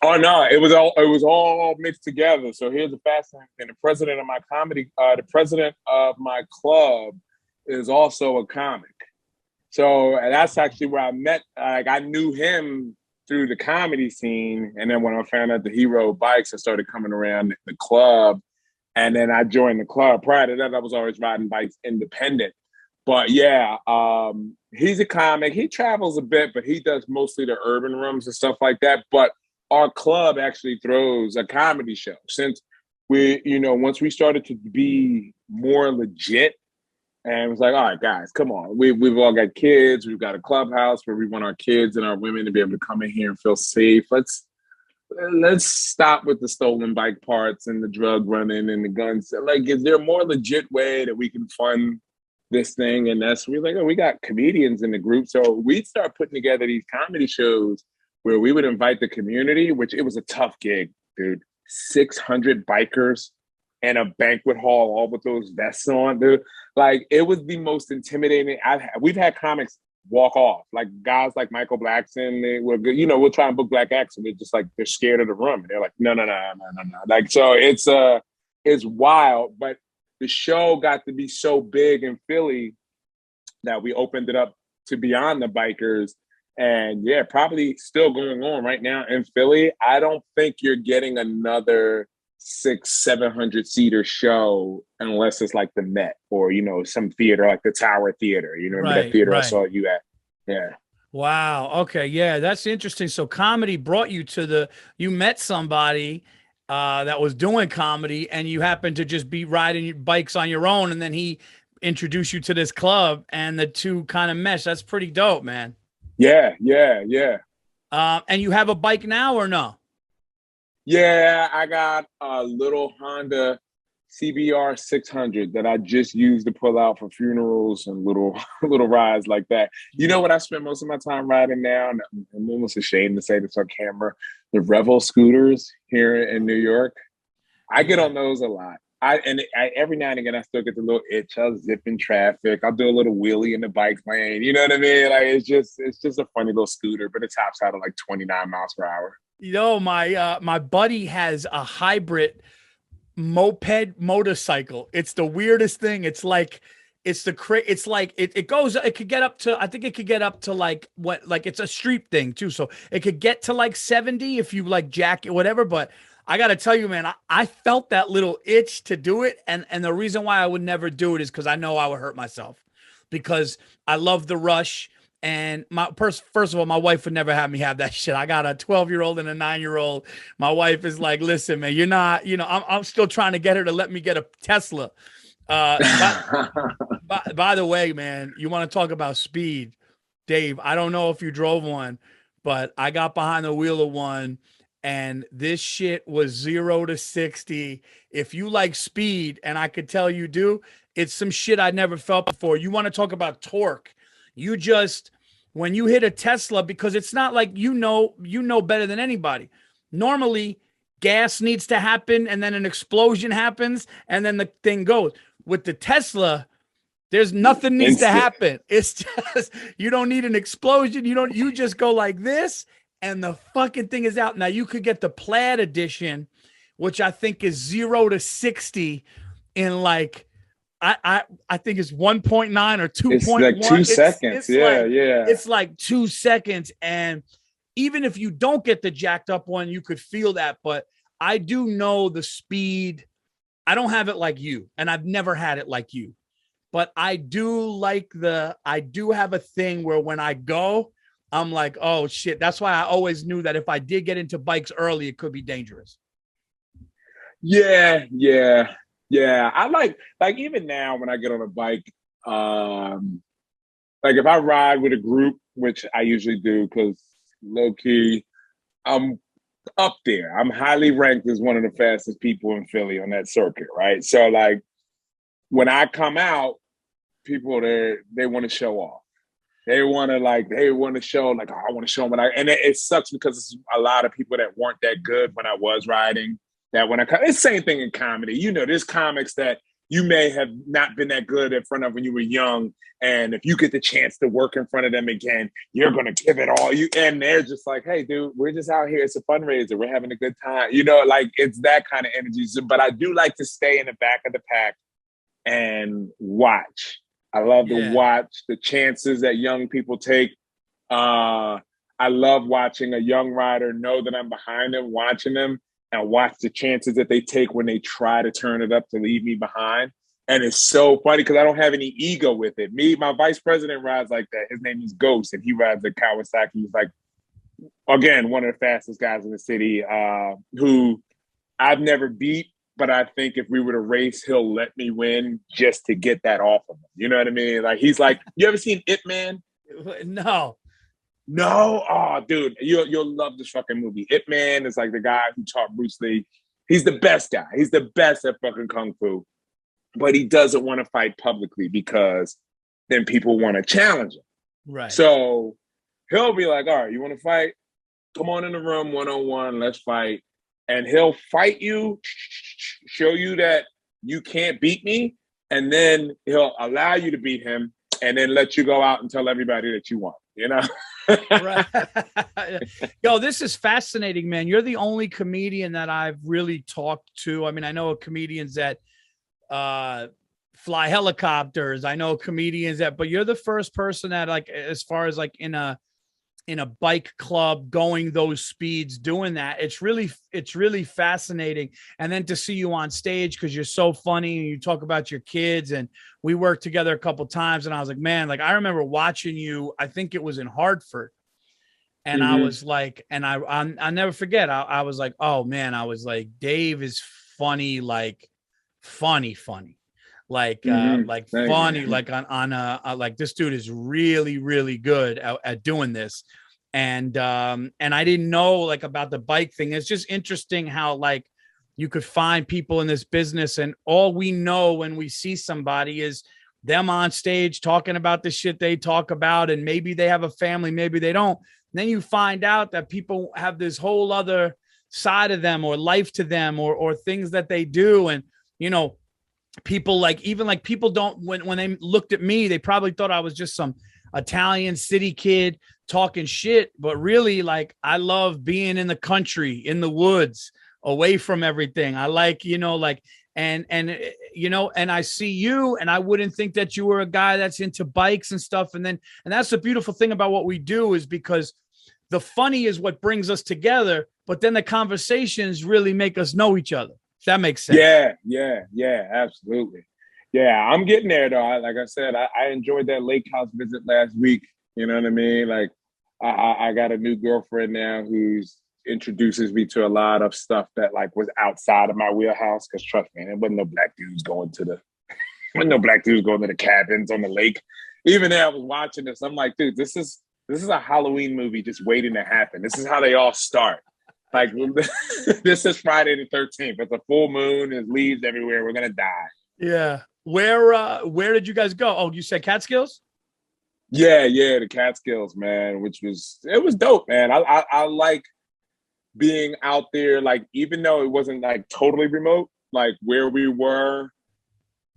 oh no, it was all mixed together. So here's the fascinating thing: the president of my the president of my club is also a comic. So that's actually where I met. Like, I knew him through the comedy scene, and then when I found out that he rode bikes, I started coming around the club, and then I joined the club. Prior to that, I was always riding bikes independent. But yeah, he's a comic. He travels a bit, but he does mostly the urban rooms and stuff like that. But our club actually throws a comedy show. Since once we started to be more legit, and it was like, all right, guys, come on. We've all got kids. We've got a clubhouse where we want our kids and our women to be able to come in here and feel safe. Let's stop with the stolen bike parts and the drug running and the guns. Like, is there a more legit way that we can fund this thing? And we're like, oh, we got comedians in the group. So we'd start putting together these comedy shows where we would invite the community, which it was a tough gig, dude. 600 bikers in a banquet hall, all with those vests on, dude. Like, it was the most intimidating. We've had comics walk off, like guys like Michael Blackson. They were good. We'll try and book black acts, and they're just like, they're scared of the room, and they're like, no. Like, so it's wild. But the show got to be so big in Philly that we opened it up to beyond the bikers. And yeah, probably still going on right now in Philly. I don't think you're getting another 600-700 seater show unless it's like the Met or, you know, some theater like the Tower Theater. You know, remember that Right, theater I right. saw you at? Yeah. Wow. Okay. Yeah, that's interesting. So comedy brought you to you met somebody that was doing comedy and you happened to just be riding your bikes on your own and then he introduced you to this club and the two kind of mesh. That's pretty dope, man. Yeah, yeah, yeah. And you have a bike now or no? Yeah, I got a little Honda CBR 600 that I just use to pull out for funerals and little little rides like that. You know Yeah. what I spend most of my time riding now, and I'm almost ashamed to say this on camera. The Revel scooters here in New York. I get Yeah. on those a lot. Every now and again I still get the little itch. I'll zip in traffic. I'll do a little wheelie in the bike lane. You know what I mean? Like it's just a funny little scooter, but it tops out at like 29 miles per hour. You know, my buddy has a hybrid moped motorcycle. It's the weirdest thing. It's like it's like it goes, it could get up to, I think it could get up to like what, like it's a street thing too. So it could get to like 70 if you like jack it, whatever. But I gotta tell you, man, I felt that little itch to do it. And the reason why I would never do it is because I know I would hurt myself because I love the rush. And first of all, my wife would never have me have that shit. I got a 12-year-old and a 9-year-old. My wife is like, listen, man, you're not, I'm still trying to get her to let me get a Tesla. By the way, man, you want to talk about speed, Dave? I don't know if you drove one, but I got behind the wheel of one and this shit was 0 to 60. If you like speed, and I could tell you do, it's some shit I never felt before. You want to talk about torque? You just, when you hit a Tesla, because it's not like you know better than anybody. Normally, gas needs to happen and then an explosion happens and then the thing goes. With the Tesla, there's nothing needs to Instant. happen. It's just, you don't need an explosion. You just go like this and the fucking thing is out. Now you could get the plaid edition, which I think is 0 to 60 in like, I think it's 1.9 or It's like 2 2.1. seconds. Yeah, yeah. It's like 2 seconds. And even if you don't get the jacked up one, you could feel that. But I do know the speed. I don't have it like you, and I've never had it like you. But I do have a thing where when I go, I'm like, oh shit. That's why I always knew that if I did get into bikes early, it could be dangerous. Yeah, yeah, yeah. I like even now when I get on a bike, um, like if I ride with a group, which I usually do, because low key, I'm up there. I'm highly ranked as one of the fastest people in Philly on that circuit, right? So like when I come out, people they want to show off. They want to show like, oh, I want to show them what and it sucks because it's a lot of people that weren't that good when I was riding. That when I come, it's the same thing in comedy. You know, there's comics that you may have not been that good in front of when you were young, and if you get the chance to work in front of them again, you're gonna give it all. And they're just like, hey, dude, we're just out here. It's a fundraiser. We're having a good time. You know, like it's that kind of energy. So, but I do like to stay in the back of the pack and watch. I love to Yeah. watch the chances that young people take. I love watching a young rider know that I'm behind them, watching them, and watch the chances that they take when they try to turn it up to leave me behind. And it's so funny because I don't have any ego with it. My vice president rides like that. His name is Ghost, and he rides a Kawasaki. He's like, again, one of the fastest guys in the city, who I've never beat, but I think if we were to race, he'll let me win just to get that off of him. You know what I mean? Like he's like, you ever seen Ip Man? No. No, oh, dude, you'll love this fucking movie. Ip Man is like the guy who taught Bruce Lee. He's the best guy. He's the best at fucking kung fu, but he doesn't want to fight publicly because then people want to challenge him. Right. So he'll be like, "All right, you want to fight? Come on in the room, 1-on-1. Let's fight." And he'll fight you, show you that you can't beat me, and then he'll allow you to beat him, and then let you go out and tell everybody that you won. You know. Right. Yo, this is fascinating, man. You're the only comedian that I've really talked to. I mean, I know comedians that fly helicopters. I know comedians that, but you're the first person that, like, as far as like in in a bike club, going those speeds, doing that. It's really fascinating. And then to see you on stage, because you're so funny and you talk about your kids, and we worked together a couple times, and I was like, man, like I remember watching you, I think it was in Hartford. And I was like, and I never forget. I was like, oh man, I was like, Dave is funny, like funny, like funny, like on like this dude is really, really good at doing this. And I didn't know like about the bike thing. It's just interesting how like you could find people in this business, and all we know when we see somebody is them on stage talking about the shit they talk about, and maybe they have a family, maybe they don't. And then you find out that people have this whole other side of them, or life to them, or things that they do. And, you know, people like, even like people don't, when they looked at me, they probably thought I was just some Italian city kid talking shit. But really, like, I love being in the country, in the woods, away from everything. I like, you know, like, and you know, and I see you, and I wouldn't think that you were a guy that's into bikes and stuff. And that's the beautiful thing about what we do, is because the funny is what brings us together, but then the conversations really make us know each other. If that makes sense. Yeah, absolutely. Yeah, I'm getting there though. Like I said, I enjoyed that lake house visit last week. You know what I mean? Like I got a new girlfriend now who's introduces me to a lot of stuff that like was outside of my wheelhouse. Because trust me, there wasn't no black dudes going to the cabins on the lake. Even there, I was watching this. I'm like, dude, this is a Halloween movie just waiting to happen. This is how they all start. Like this is Friday the 13th. It's a full moon. There's leaves everywhere. We're gonna die. Yeah. Where did you guys go? Oh, you said Catskills? Yeah, the Catskills, man. It was dope, man. I like being out there, like, even though it wasn't like totally remote, like where we were,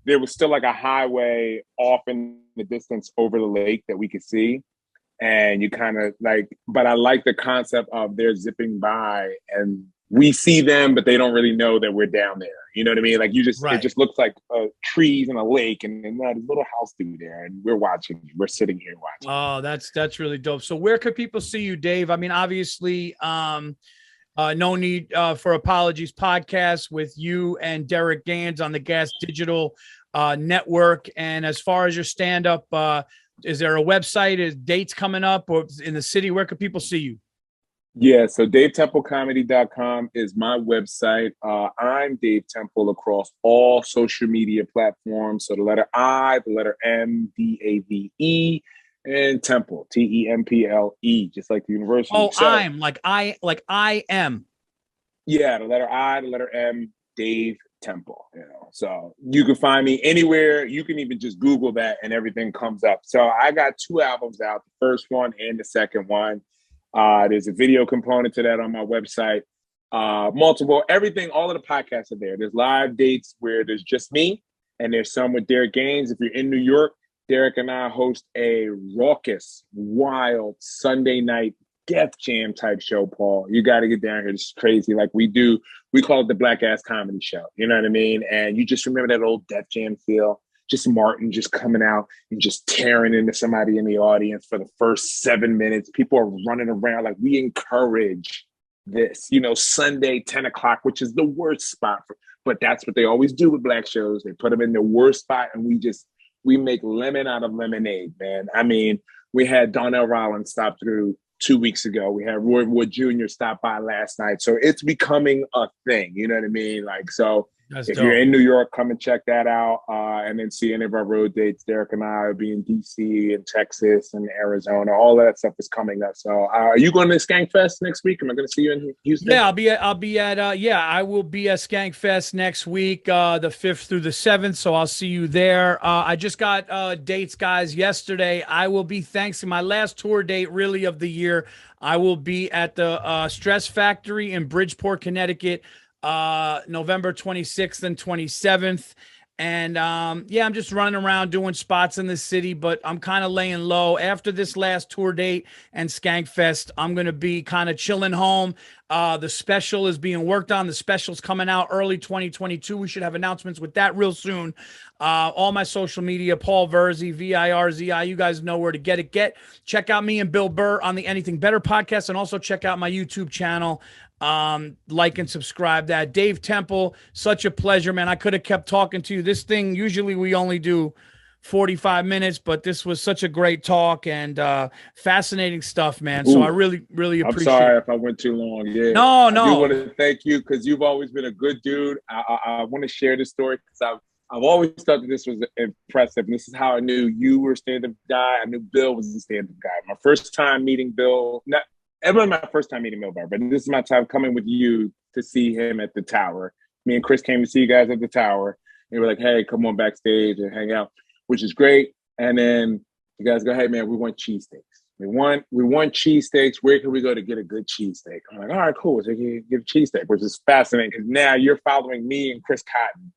there was still like a highway off in the distance over the lake that we could see. And you kind of like, but I like the concept of they're zipping by and we see them, but they don't really know that we're down there. You know what I mean? Like Right. It just looks like trees and a lake, and then this little house through there, and we're watching. We're sitting here watching. Oh, that's really dope. So where could people see you, Dave? I mean, obviously, no need for apologies podcast with you and Derek Gans on the Gas Digital Network. And as far as your stand-up, is there a website? Is dates coming up, or in the city? Where could people see you? Yeah, so DaveTempleComedy.com is my website. I'm Dave Temple across all social media platforms. So the letter I, the letter M, DAVE, and Temple, TEMPLE, just like the university. Oh, so, I'm like I am. Yeah, the letter I, the letter M, Dave Temple. You know, so you can find me anywhere. You can even just Google that, and everything comes up. So I got 2 albums out, the first one and the second one. There's a video component to that on my website. Multiple, everything, all of the podcasts are there. There's live dates where there's just me, and there's some with Derek Gaines. If you're in New York, Derek and I host a raucous, wild Sunday night Def Jam type show, Paul. You got to get down here. This is crazy. Like we call it the Black Ass Comedy Show. You know what I mean? And you just remember that old Def Jam feel. Just Martin just coming out and just tearing into somebody in the audience for the first 7 minutes. People are running around. Like, we encourage this, you know, Sunday, 10 o'clock, which is the worst spot but that's what they always do with black shows. They put them in the worst spot, and we make lemon out of lemonade, man. I mean, we had Donnell Rollins stop through 2 weeks ago. We had Roy Wood Jr. stop by last night. So it's becoming a thing. You know what I mean? Like, so That's if dope. You're in New York, come and check that out. And then see any of our road dates. Derek and I will be in DC and Texas and Arizona. All that stuff is coming up. So are you going to Skankfest next week? Am I going to see you in Houston? Yeah, I will be at Skankfest next week, the 5th through the 7th. So I'll see you there. I just got dates, guys, yesterday. I will be, thanks to my last tour date really of the year, I will be at the Stress Factory in Bridgeport, Connecticut, November 26th and 27th. And yeah, I'm just running around doing spots in the city, but I'm kind of laying low. After this last tour date and Skankfest, I'm going to be kind of chilling home. The special is being worked on. The special's coming out early 2022. We should have announcements with that real soon. All my social media, Paul Virzi, Virzi. You guys know where to get it. Check out me and Bill Burr on the Anything Better podcast, and also check out my YouTube channel. Like and subscribe that. Dave Temple, such a pleasure, man. I could have kept talking to you. This thing, usually we only do 45 minutes, but this was such a great talk and fascinating stuff, man. So I really, really appreciate it. I'm sorry if I went too long. Yeah. No. I do want to thank you because you've always been a good dude. I want to share this story because I've always thought that this was impressive. And this is how I knew you were a stand-up guy. I knew Bill was a stand-up guy. My first time meeting Bill, it wasn't my first time meeting Bill Burr, but this is my time coming with you to see him at the Tower. Me and Chris came to see you guys at the Tower. They were like, hey, come on backstage and hang out, which is great. And then you guys go, hey, man, we want cheesesteaks. We want cheesesteaks. Where can we go to get a good cheesesteak? I'm like, all right, cool. So you get a cheesesteak, which is fascinating because now you're following me and Chris Cotton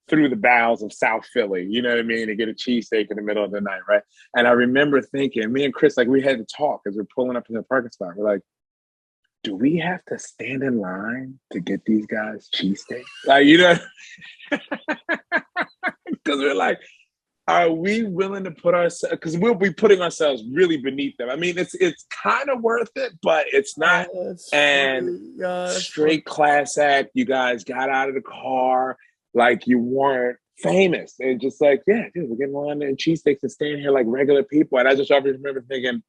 through the bowels of South Philly, you know what I mean, to get a cheesesteak in the middle of the night, right? And I remember thinking, me and Chris, like we had to talk as we're pulling up in the parking spot. We're like, do we have to stand in line to get these guys cheesesteak? Like, you know, because we're like, are we willing to put ourselves, because we'll be putting ourselves really beneath them. I mean, it's kind of worth it, but it's not. And straight class act, you guys got out of the car like you weren't famous. And just like, yeah, dude, we're getting on and cheesesteaks and staying here like regular people. And I just always remember thinking,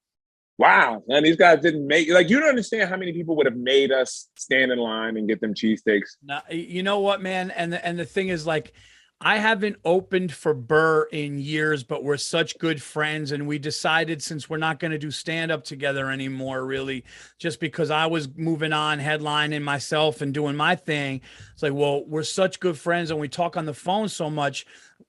wow, man, these guys didn't make, like, you don't understand how many people would have made us stand in line and get them cheesesteaks. Now, you know what, man? And the thing is, like, I haven't opened for Burr in years, but we're such good friends. And we decided, since we're not going to do stand-up together anymore, really, just because I was moving on, headlining myself and doing my thing. It's like, well, we're such good friends and we talk on the phone so much.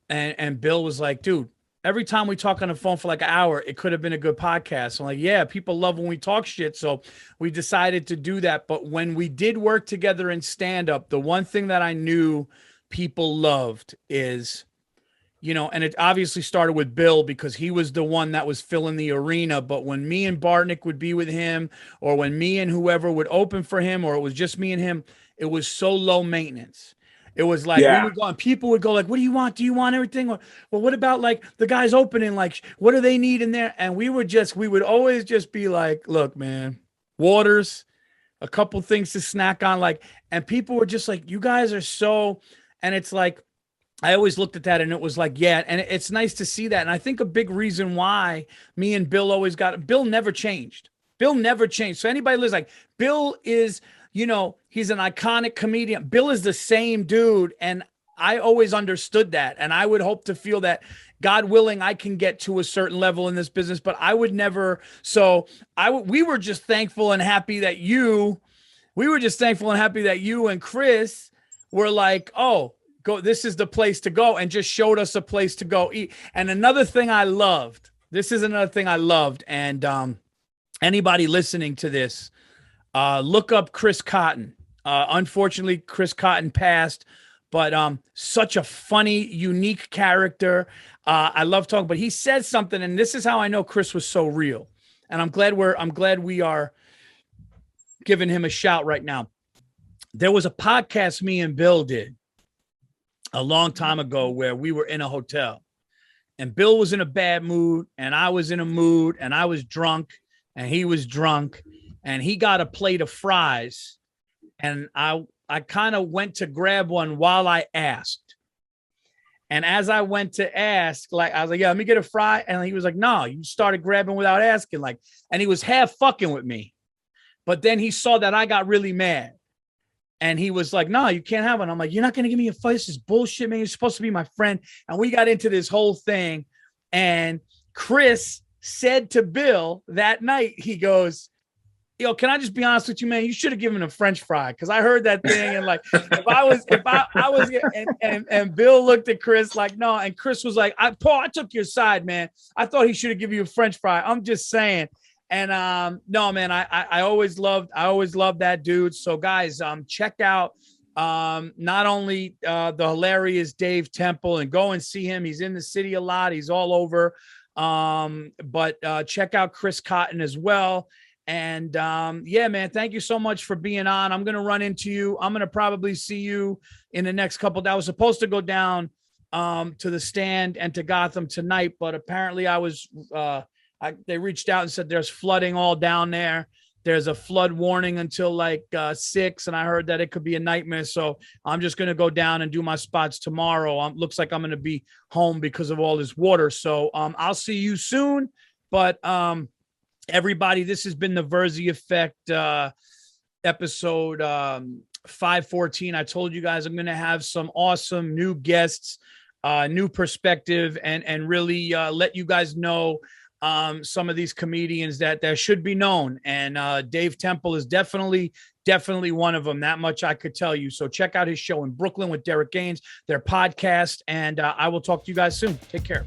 And Bill was like, dude, every time we talk on the phone for like an hour, it could have been a good podcast. I'm like, yeah, people love when we talk shit. So we decided to do that. But when we did work together in stand-up, the one thing that I knew people loved is, you know, and it obviously started with Bill because he was the one that was filling the arena. But when me and Bartnick would be with him, or when me and whoever would open for him, or it was just me and him, it was so low maintenance. It was like, we would go and people would go like, what do you want? Do you want everything? Or, well, what about like the guys opening? Like, what do they need in there? And we would always just be like, look, man, waters, a couple things to snack on. Like, and people were just like, you guys are so, and it's like, I always looked at that and it was like, yeah. And it's nice to see that. And I think a big reason why me and Bill always Bill never changed. Bill never changed. So anybody lives like, Bill is, you know, he's an iconic comedian. Bill is the same dude. And I always understood that. And I would hope to feel that, God willing, I can get to a certain level in this business, but I would never. So we were just thankful and happy that you and Chris were like, oh, go, this is the place to go, and just showed us a place to go eat. And another thing I loved, and anybody listening to this, look up Chris Cotton. Unfortunately, Chris Cotton passed, but such a funny, unique character. I love talking, but he said something, and this is how I know Chris was so real. And I'm glad we are giving him a shout right now. There was a podcast me and Bill did a long time ago where we were in a hotel, and Bill was in a bad mood, and I was in a mood, and I was drunk, and he was drunk, and he got a plate of fries, and I kind of went to grab one while I asked. And as I went to ask, like, I was like, yeah, let me get a fry. And he was like, no, you started grabbing without asking. Like, and he was half fucking with me. But then he saw that I got really mad. And he was like, no, you can't have one. I'm like, you're not going to give me a fight. This is bullshit, man. You're supposed to be my friend. And we got into this whole thing. And Chris said to Bill that night, he goes, yo, can I just be honest with you, man? You should have given him a French fry. Cause I heard that thing. And like, if I was, and Bill looked at Chris like, no. And Chris was like, Paul, I took your side, man. I thought he should have given you a French fry. I'm just saying. And no, man, I always loved that dude. So guys, check out Not only the hilarious Dave Temple, and go and see him. He's in the city a lot. He's all over. But check out Chris Cotton as well. And yeah, man, thank you so much for being on. I'm going to run into you. I'm going to probably see you in the next couple of days. I was supposed to go down to the Stand and to Gotham tonight, but apparently they reached out and said there's flooding all down there. There's a flood warning until like 6, and I heard that it could be a nightmare. So I'm just going to go down and do my spots tomorrow. Looks like I'm going to be home because of all this water. So I'll see you soon. But everybody, this has been the Virzi Effect episode 514. I told you guys I'm going to have some awesome new guests, new perspective, and really let you guys know some of these comedians that should be known. And Dave Temple is definitely one of them. That much I could tell you. So check out his show in Brooklyn with Derek Gaines, their podcast, and I will talk to you guys soon. Take care.